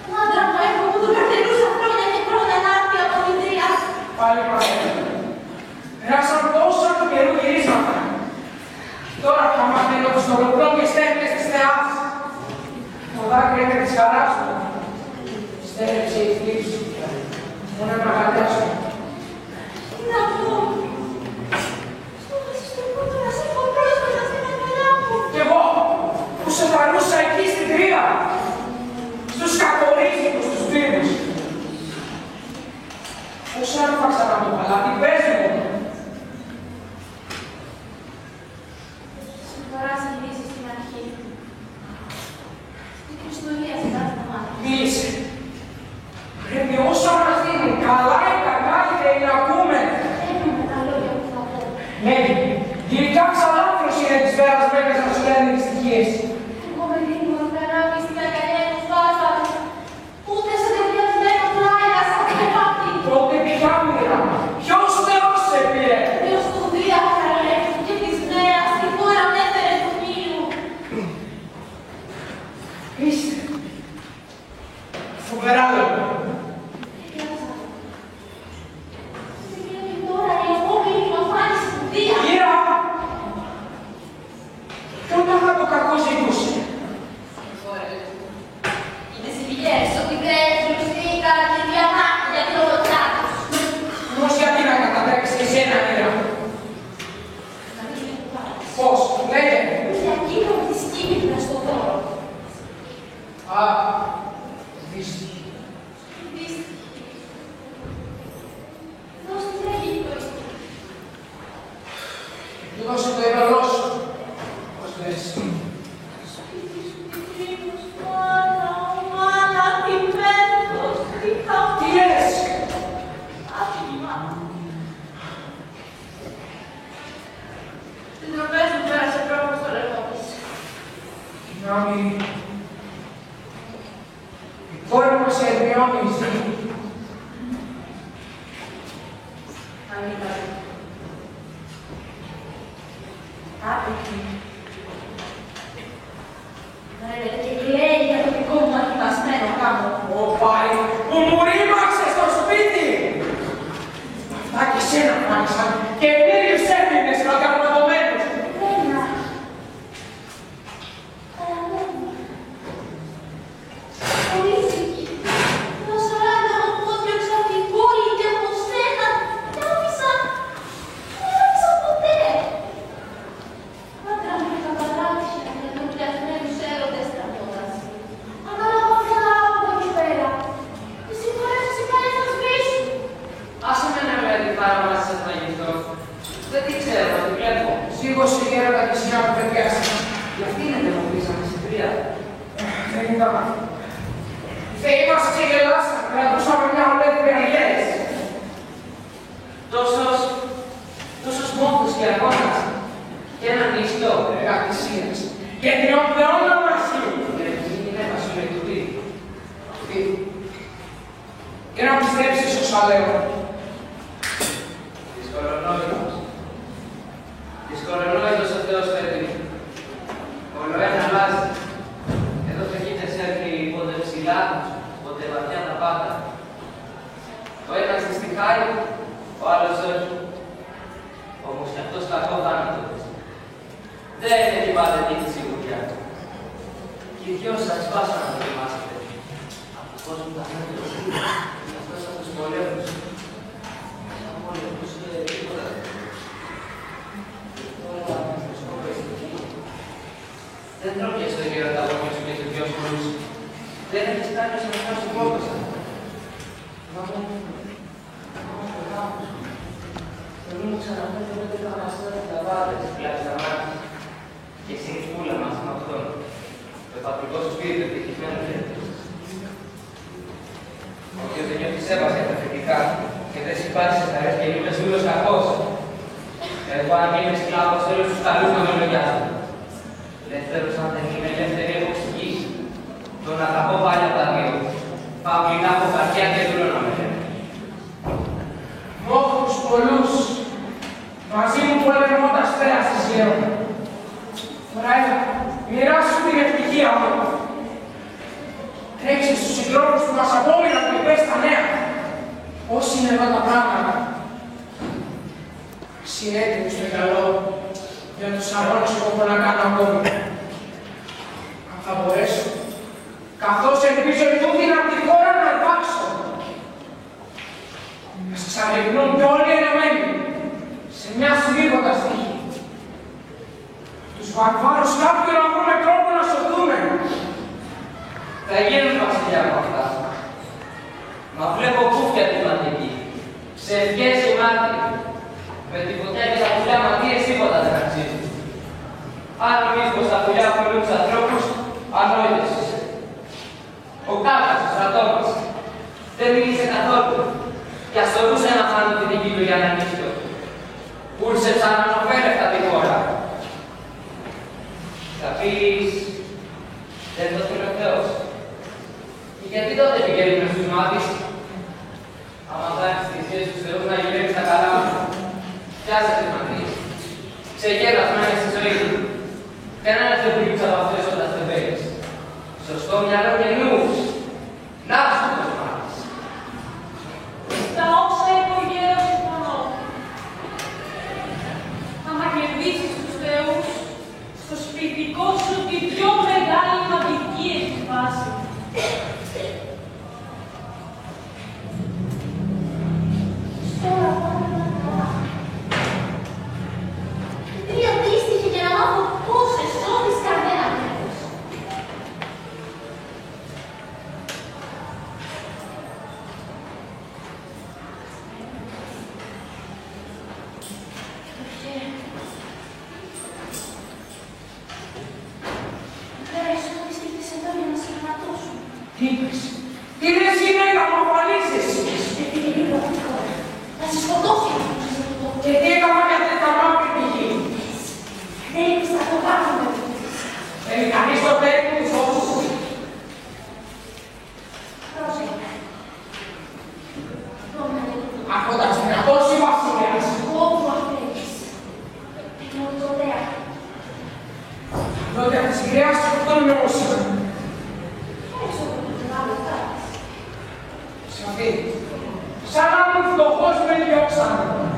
Ο άντρα μου έχω που τον καρτερούσα χρόνια και χρόνια να έρθει από την τρία. Πάλι παρέμβει. Περάσαν τόσα του καιρού γυρίσματα. Τώρα πια μαθαίνω τους ολοκλών και στέλνες της θεάς. Το δάκρυ έκανε της χαράς του. Στέλνεψε η θλίψη του. Μόνο να αγκαλιάσω. Τι να πω. Στόχασες το πρώτο να σε έχω πρόσφατα στην αγκαλιά μου. Κι εγώ που σε θαρούσα εκεί στην τρία. Στους κακορίζικους τους φίλους. Πώς άρπαξα να το παλάτι, πες μου. Συμφορά στη λύση στην αρχή. Στην Χριστολία σε κάθε μάτι. Μίλησε. Πρέπει όσο μας δίνουν, καλά ή κακά ή θέλει να ακούμε. Έχουμε τα λόγια που θα πω. Ναι, γλυκά ξαλάφρωση είναι της βέρας μέγας να σου λένε τις στοιχείες. Εγώ με δίνω καράβι στην αγκαλιά του σπάσα. Ούτε σε ταιριασμένο πλάι να σαν κρεβάτι. Τότε ποια μοίρα, ποιος θεός σε Ανήκα. Άπληκη. Φαίνεται και κλαίει για το δικό μου αγιασμένο κάμω. Ω πάει, που μου ρήμαξε στο σπίτι! Αυτά και εσένα φάνησαν και μίλους έπινες μακαρματωμένους. Λένα. Παραμένει. Ορίστηκε. Το 40 πόδια έξω από την πόλη και από σένα. Δεν άφησα ποτέ. Άντρα μου τα παράτια για τον πιασμένους έρωτες τραγώντας. Ανάλαβα πια από εκεί πέρα. Τις συγχωρεύσεις οι καλές θα σβήσουν. Άσε με να λέει την πάρα μας σας να γυριστώ. Δεν τη ξέρω, θα την βλέπω. Σίγωσε η έρωτα και σιγά που παιδιάσαι. Γι' αυτή είναι δεμοπίσαμε στην τρία. Δεν ήταν. Οι θεοί μας ξεγελάσαν, κρατούσαμε μια ολέθρια γέλες. Τόσος μόχος και αγώνας. Και έναν νηστό. Εργατησίας. Και την ομοιώνα μαζί. Είναι βασιλετούτη. Και να πιστέψεις όσα λέω. Δυσκολονόητος ο Θεός παιδί. Όλο ένα αλλάζει. Εδώ το έχετε έρθει πότε ψηλά, πότε βαθιά τα πάντα. Ο ένας δυστυχάει, ο άλλος όχι. Όμως κι αυτός κακό θάνατος. Δεν έχει πάντα τύχη σιγουριά. Και οι δυο σας πάσα να το θυμάστε. Από τον κόσμο τα μέτρα, αυτός από τους πολέμους. Σαν πολέμους τίποτα. Δεν τρώγες το ίδιο τα λόγια σου και τους δυο σπορούς. Δεν έχεις κάνει όσο να σου κόμπασα. Μα μου δεν μου ξαναφέρει ότι θα μας τώρα τα βάρες, πλάτη τα μάτια. Και εσύ η φούλα μας με αυτόν. Το πατρικό σου σπίτι το ευτυχισμένο χέρι. Όποιος δεν νιώθει σέβαση για τα θετικά και δεν συμπάθησε τα ρεύκια και είπες ούλος κακός. Εγώ αν είμαι σκλάβος θέλω στους καλούς να με λογιάζουν. Ελεύθερος αν δεν είμαι ελεύθερη έχω ψυχή. Τον αγαπώ πάλι από τα δύο. Παυλικά από καρδιά και δούλο να με λένε. Μόχους πολλούς. Μαζί μου πολεμώντας πέρασες λέω. Τώρα έλα, μοιράσου την ευτυχία μου. Τρέξε στους συντρόφους που μας απόμειναν και πες τα νέα. Πώς είναι εδώ τα πράγματα. Συνέτοιμοι στο καλό για τους αγώνες που έχω να κάνω ακόμη. Αν θα μπορέσω, καθώς ελπίζω τούτη από τη χώρα να υπάρξω. Να σας αγρυπνούν κι όλοι ενωμένοι σε μια σμίγοντα τύχη. Τους βαρβάρους κάποιον να βρούμε τρόπο να σωθούμε. Θα γίνουν βασιλιά από αυτά. Μα βλέπω κούφια τη μαθητική. Σε ευχές γεμάτη. Με τη φωτιά και τα πουλιά ματίες τίποτα δεν αξίζει. Αν νομίζεις πως τα πουλιά πουλούν τους ανθρώπους, ανόητος είσαι. Ο Κάπας, ο στρατός μας, δεν μίλησε καθόλου. Κι ας θωρούσε να φάνε την δική του για να νύχτω. Πούλσεψα να αναφέρευτα τη χώρα. Θα πεις, δεν το θέλει ο Θεός. Και γιατί τότε πηγαίνουμε στους μάτις, άμα φτάνεις τις σχέσεις του Θεού να γυρεύεις τα καλά μου. Πιάσε τη μαντή. Ξεγέλας να είναι στη ζωή του. Κανένας δεν πρήκυψε από αυτές όταν στεβαίνεις. Σωστό μυαλό και νους. Να σου το μάτις. Τα όσα είπε ο γέρος συμφωνώ. Άμα κερδίσεις τους θεούς, στο σπιτικό σου τη πιο μεγάλη μαγική έχει βάσει. Τώρα πάμε να καλά. Τι αντίστοιχε για να μάθω πόσες ώρες καρδένα τρέχεις. Πέρασε ότι στήχτες εδώ για να σε γραμματώσουν. Τι είπες, τι λες γυναίκα μου αφανίζεσαι. Γιατί είναι λίγο αυτό. Θα σε σκοτώσει αυτό. Και τι έκανα για τέτοια μαύρη πηγή. Δεν είπες να το κάνουμε. Θέλει κανείς το παιδί του τους όρους. Πρόσεχε. Άρχοντας δυνατός η βασιλιά. σκοτώσανε.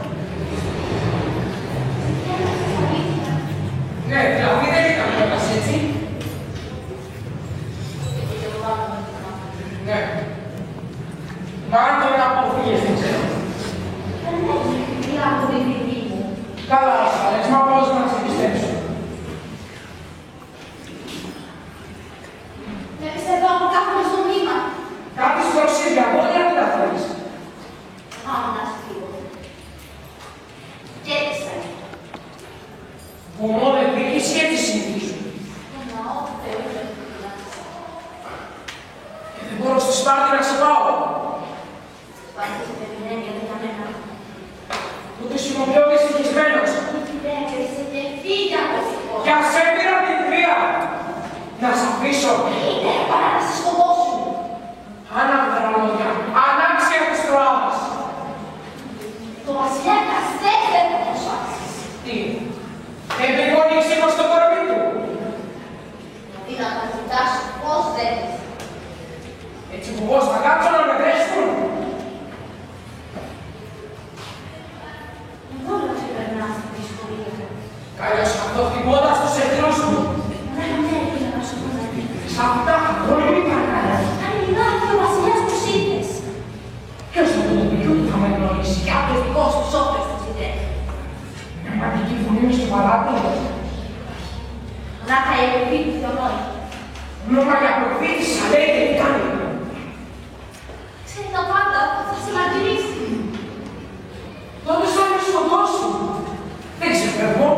Ναι, δηλαδή δεν ήταν κιόλας έτσι. Ναι. Μα αν τον αποφύγες, δεν ξέρω. Δεν έχει μιλά από την δική μου. Καλά, ασφαλές, μα πώς να σε πιστέψω. Με πιστεύω από κάθομαι στο μήμα. Κάτι στο Συριακό, γιατί τα θέλεις. Άμα να σου φύγω. Κέρδισα. Βουμό δεν πήγες ή έτσι συνηθίζουν. Το ναό του Θεού δεν Δεν μπορώ στη Σπάρτη να σε πάω. Σπάρτη σε περιμένει για μένα. Ούτε είμαι ο πιο δυστυχισμένος. Δεν έπαιξε και φύγε από το σηκώ. Για σε πήρα την βία. Να σ' αφήσω. Είναι παρά να σε σκοτώσω. Άναυδρα λόγια. Ανάξια της Τροάδας. Το βασιλιάκας δεν θέλει να το σώσεις. Τι. Επικόνει ξύχος στο κορμί του. Γιατί να τα κοιτάς πώς θέλεις. Έτσι που εγώ θα κάτσω να με δέσουν. Εγώ να ξεπερνάς την δυσκολία. Καλώς αυτό χτυπώντας τους εχθρούς του. Ναι, ήθελα να σου πω να δείξεις. Σ' αυτά δεν ήταν καλά. Αν λιγάκι ο βασιλιάς τους είδες. Ποιος από το πιού του θα με γνωρίσει. Και από το δικό στους όπλες τους είδες. Μια μαγική φωνή μες στο παλάτι. Να θα επιδείξει το νόημα. Νόμα για προφήτησα, λέει και τι κάνει. Ξέρει τα πάντα, θα σε μαρτυρήσει. Τότε θα με σκοτώσουν. Δεν ξεφεύγω.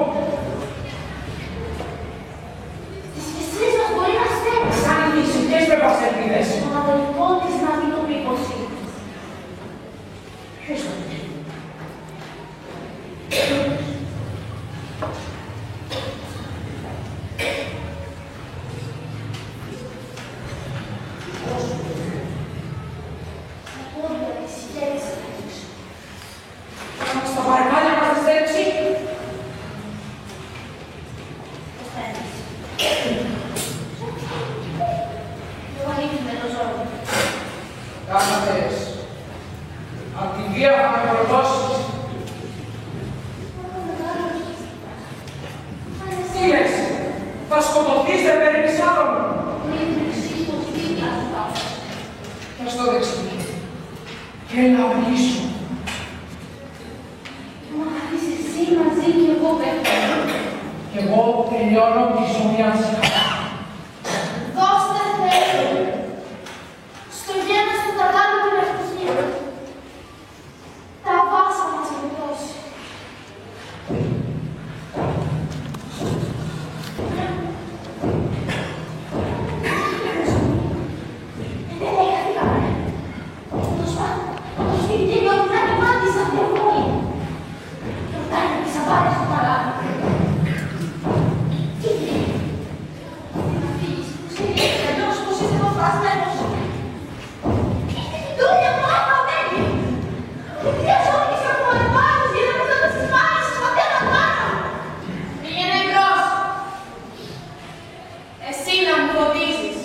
Τις φυσίες μας μπορεί να στέλνει. Σαν οι φυσικές με παστερνίδες. Τον αδελφό της να δει το μήκος είναι. Ποιος θα το πει. Τα πόδια της χέρια να δείξω. Στα παρακάλια μας θα στέλνει. Το φέρνεις. Το ανοίγουμε το ζώο. Κάνα θες. Απ' τη βία θα με προδώσεις. Τι λες. Θα σκοτωθείς, δεν παίρνεις άλλον. Μην βρίσκεις το σπίτι αυτά. Και στο δεξί. Έλα πίσω. Μα αφήσεις εσύ μαζί και εγώ πέφτω. Κι εγώ τελειώνω τη ζωή αν σε Δώστε Θεέ. Στο γένος του θα κάνω την ευτυχία. Τα βάσα μας με δώσει. Δεν λέει κάτι καλά. Τέλος πάντων, το σπιτήριο μου να μάτισα από εγώ. Ρωτάνε τις απάρες του παλάτι. Τι λέει. Να φύγεις, που ξέρεις εντός πως είσαι αποφασμένος. Είστε την τούλια μου αγαπημένη. Δεν χρειαζόμουν και από ανεπάρτης για να μην δω τις μάνες σας πατέρα πάνω. Πήγαινε εμπρός. Εσύ να μου φωτίσεις.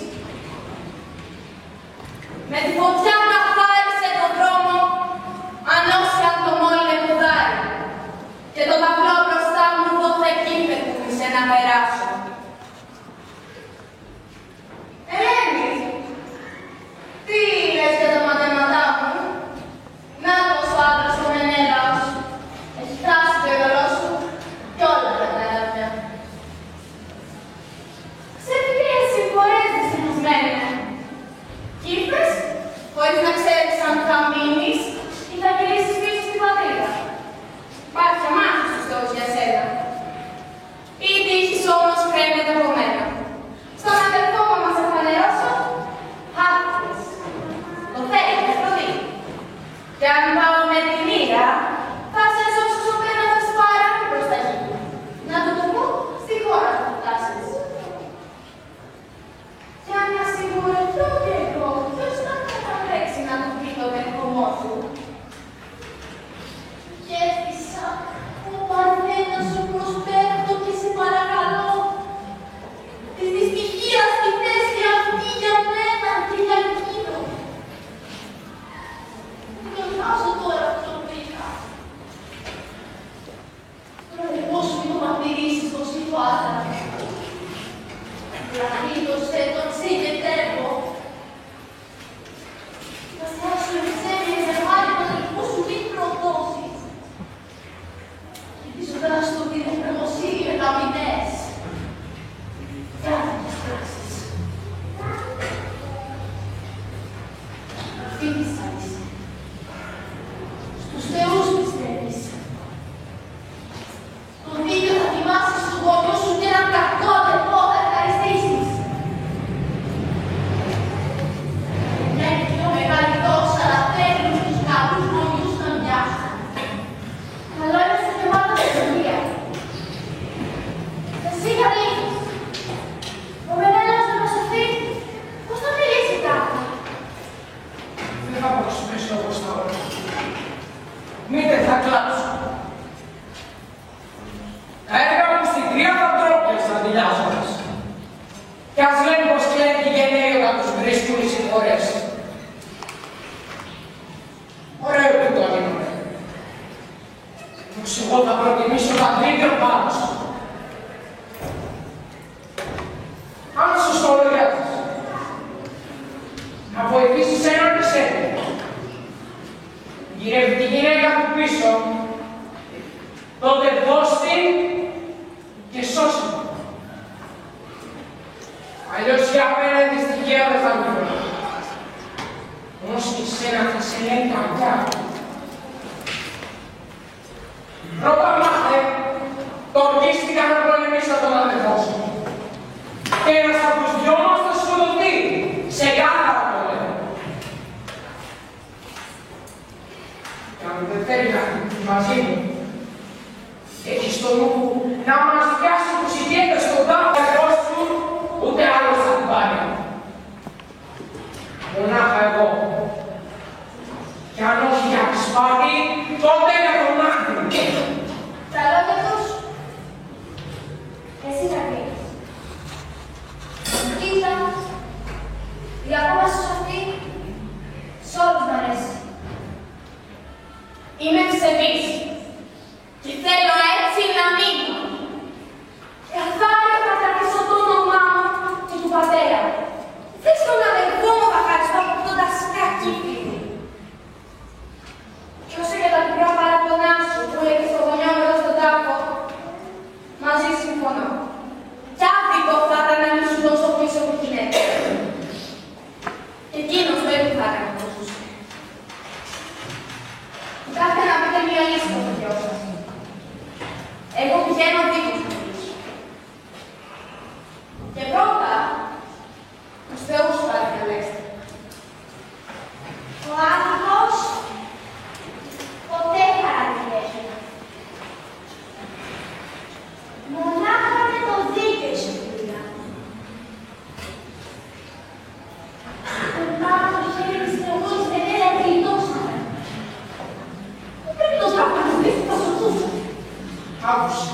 Με τη φωτιά καθάρισε τον δρόμο, ανώσιαν το μόλι μουδάρι. Και το ταυλό μπροστά μου δόθε εκεί πετούμισε να περάσω. Ελένη, τι λες για τα μαθήματά μου. Νάτος ο άντρας του Μενέλαος. Έχει φτάσει το ειδωλό σου κι όλα τα κατάλαβε. Σε ποιες συμφορές δυστυχισμένη μου. Κι είπες, χωρίς να ξέρεις αν θα μείνεις ή θα γυρίσεις πίσω στην πατρίδα. Υπάρχει αμάχη στους στόχους για σένα. Η τύχης όμως κρέμεται από μένα. Στον αδελφό μου μας εφανερώσω, άκρες. Το θέλει, θα το δει. Και αν πάω με τη μοίρα, θα σε σώσω στο πέρα θα σπάρα και προς τα γη. Να το πω στη χώρα που φτάσεις. Και αν ασυγουρευτώ και εγώ, ποιος θα καταδέξει να του πει τον ερχομό του. Γεύτησα, ο Παρθένα σου προσπέφτω και σε παρακαλώ. Της δυστυχίας τη θέση αυτή για μένα και για εκείνο. Γιορτάζω τώρα προσωπικά. πως εγώ θα προτιμήσω τα τρίτια πάνω σου. Αν σου σχολιάζεις, να βοηθήσεις έναν ξένο, γυρεύει τη γυναίκα του πίσω, τότε δώσ' την και σώσει την. Αλλιώς για απέναντι στοιχεία δεν θα βγει. Όμως και σένα θα σε λέει καρδιά. Πρώτα μάθε, το ορκίστηκα να πολεμήσω τον αδερφό σου. Και ένας από τους δυο μας θα σκοτωθεί σε κάθαρα πολέμο. Και αν δεν θέλει να χτυπήσει μαζί μου, έχει στο νου να μας πιάσει τους ιδιαίτες στον τάφο σου, ούτε άλλος θα την πάρει. Μονάχα εγώ. Κι αν όχι για σπάτη, τότε για τον άκρη. Τα λόγια τους, εσύ θα πεις. Κοίτα, η απόφαση σου αυτή, σ' όλους μ' αρέσει. Είμαι ψευής και θέλω έτσι να μείνω. Καθάρισα θα κρατήσω το όνομά μου και του πατέρα. Δεν στον αδερφό μου θα χαριστώ αποκτώντας κακή φίλη. Κι όσο για τα μικρά παραπονά σου που λέγεις στο γονιό μου εδώ στον τάφο, μαζί συμφωνώ. Κι άδικο θα ήταν να μην σου δώσω πίσω που γυναίκα. Εκείνος δεν θα έκανε το σωστό. Κοιτάξτε να πείτε μία λύση στο χωριό σας. Εγώ πηγαίνω δίπλα στους φίλους. Και πρώτα, τους θεούς πάλι διαλέξτε. Ο άδικος ποτέ χαρακτηρίζει. Μονάχα με το δίκαιο σου πήρα. Το πάνω το χέρι της θεούς δεν έλεγε γλιτώσαμε. Δεν πρέπει το τραπανουδίσει, θα σωθούσε. Άκουσε.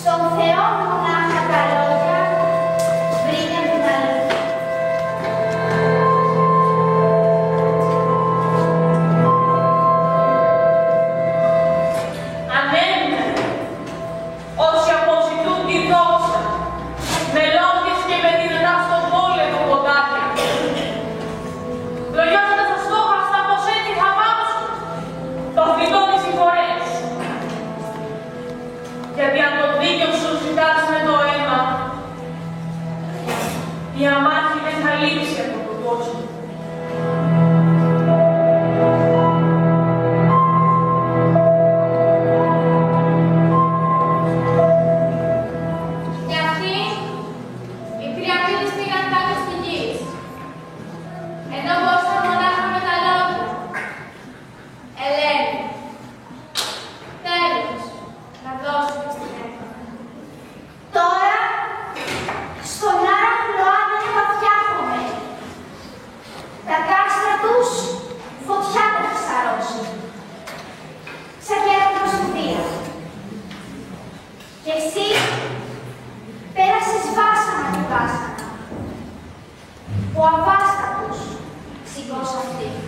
Στον Θεό μονάχα τα λόγια βρήκαν την αλήθεια. Ανέμενε όσοι αποζητούν τη δόξα, με λόγιες και με δυνατά στον πόλεμο ποδάρια. Λογιάζοντας τα στόχαστα πως έτσι θα πάψουν το φυτό της συγχωρές. Γιατί αν το δίκαιο σου ζητάς με το αίμα, η αμάχη δεν θα λείψει από τον κόσμο. Και αυτοί, οι Τριαπίδες πήγαν κάτω στη γη, ενώ μπορούσαν μονάχα με τα λόγια. Ελένη, τέλος, να δώσουμε στην έκανα. Τώρα, στον άραχλο άνεμο βαθιά χωμένοι. Τα κάστρα τους φωτιά θα φυσαρώσουν. Σαν γέροντας του βία. Και εσύ πέρασες βάσανα και βάσανα, που αβάστατους σηκώς αυτούς.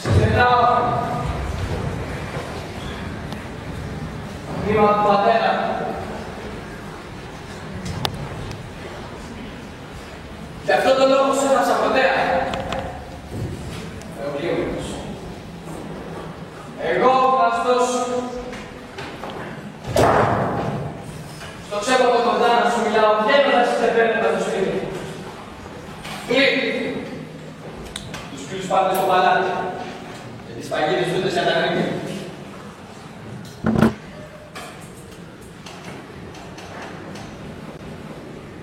Συζητάω μνήμα του πατέρα. Γι' αυτόν τον λόγο σου έγραψα ποτέ. Ευλίγητος. Εγώ ο γνωστός στο ξέποτο κοντά να σου μιλάω βγαίνοντας και μπαίνοντας στο σπίτι. Κλείνει. Τους φίλους πάτε στο παλάτι και τις παγίδες ούτε σε αναγνύκη.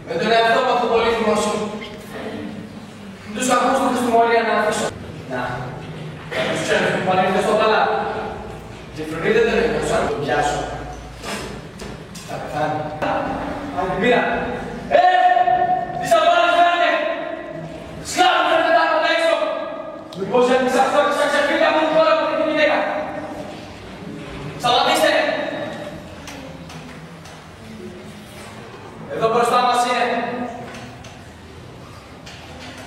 Με τον εαυτό μου αυτό πολύ θυμό σου. Τους ακούς του Χριστουμωρία να αφήσω. Να. Τους ξένους που πανήρθες στο παλάτι. Και φρονείτε δεν είναι πως αν τον πιάσω. Θα πεθάνει. Αν την πήρα. Τι θα πάνε φέρνε! Σκλάβο φέρνε τα από έξω! Μήπως έπαιξε αυτό και στα ξεφύγα μου τώρα από την γυναίκα. Σταματήστε! Εδώ μπροστά μας είναι.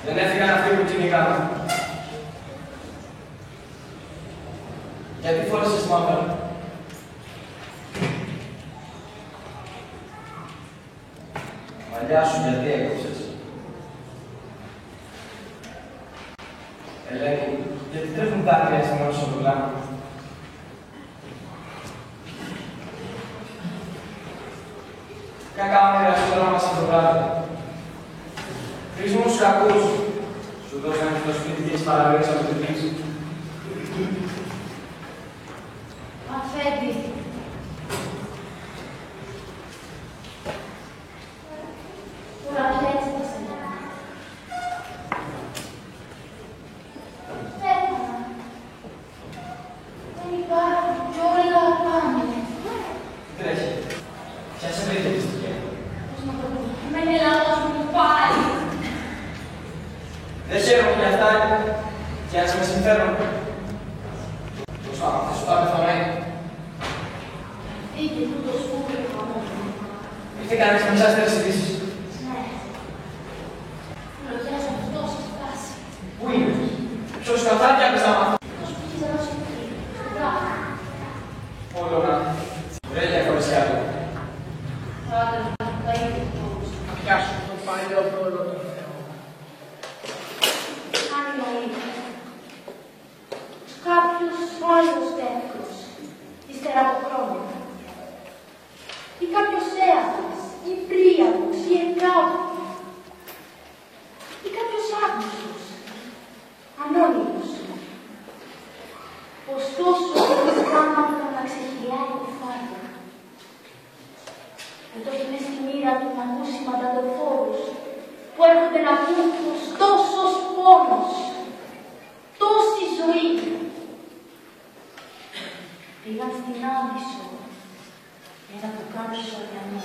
Δεν έφυγαν αυτοί που κυνηγάνε. Γιατί φόρεσες μαύρα. Μαλλιά σου γιατί έκοψες. Ελένη, γιατί τρέχουν δάκρυα στη μόνη σου δουλά. Κακά όνειρα σου τώρα μας το βράδυ. Χρήσιμους κακούς σου δώσανε στο σπίτι και τις παραβρέξεις από την πίξη. Αφέντη. Ουραδιέτσι τα σένα. Πέθανα. Δεν υπάρχουν κι όλα πάνε. Τρέχει. Ποια σε βρήκε τη στιγμή. Πώς να το πω. Μένει λαός μου πάλι. Δεν χαίρομαι για αυτά και ας με συμφέρουν. Πώς άμα θα σου τα πεθαμένη. Φύγε τούτο σκούριο χαμό. Ήρθε κανείς με μισάστερες ειδήσεις. Ναι. Λογιάζω αυτό σε φτάσει. Πού είναι. Ποιος καθάρια πες να μάθω. Το σπίτι θα δώσει εκεί. Στην κάθα. Όλο να. Δεν για κορισιά του. Άντε, θα είναι αυτός. Πιάσου τον παλιό δώρο του Θεού. Άνοιγμα είναι. Κάποιος άλλος τέχνος, ύστερα από χρόνια. Ή κάποιος έρωτας, ή πρίαμος, ή εγκάβος. Ή κάποιος άγνωστος, ανώνυμος. Ωστόσο, χωρίς πράγματα να ξεχυλιάει τη φάρμα. Και το έχει μες στη μοίρα του να ακούσει μανταδοφόρους που έρχονται να πούν πως τόσος πόνος, τόση ζωή. Πήγαν στην Άμβησο για να το κάνουν στο ωκεανό.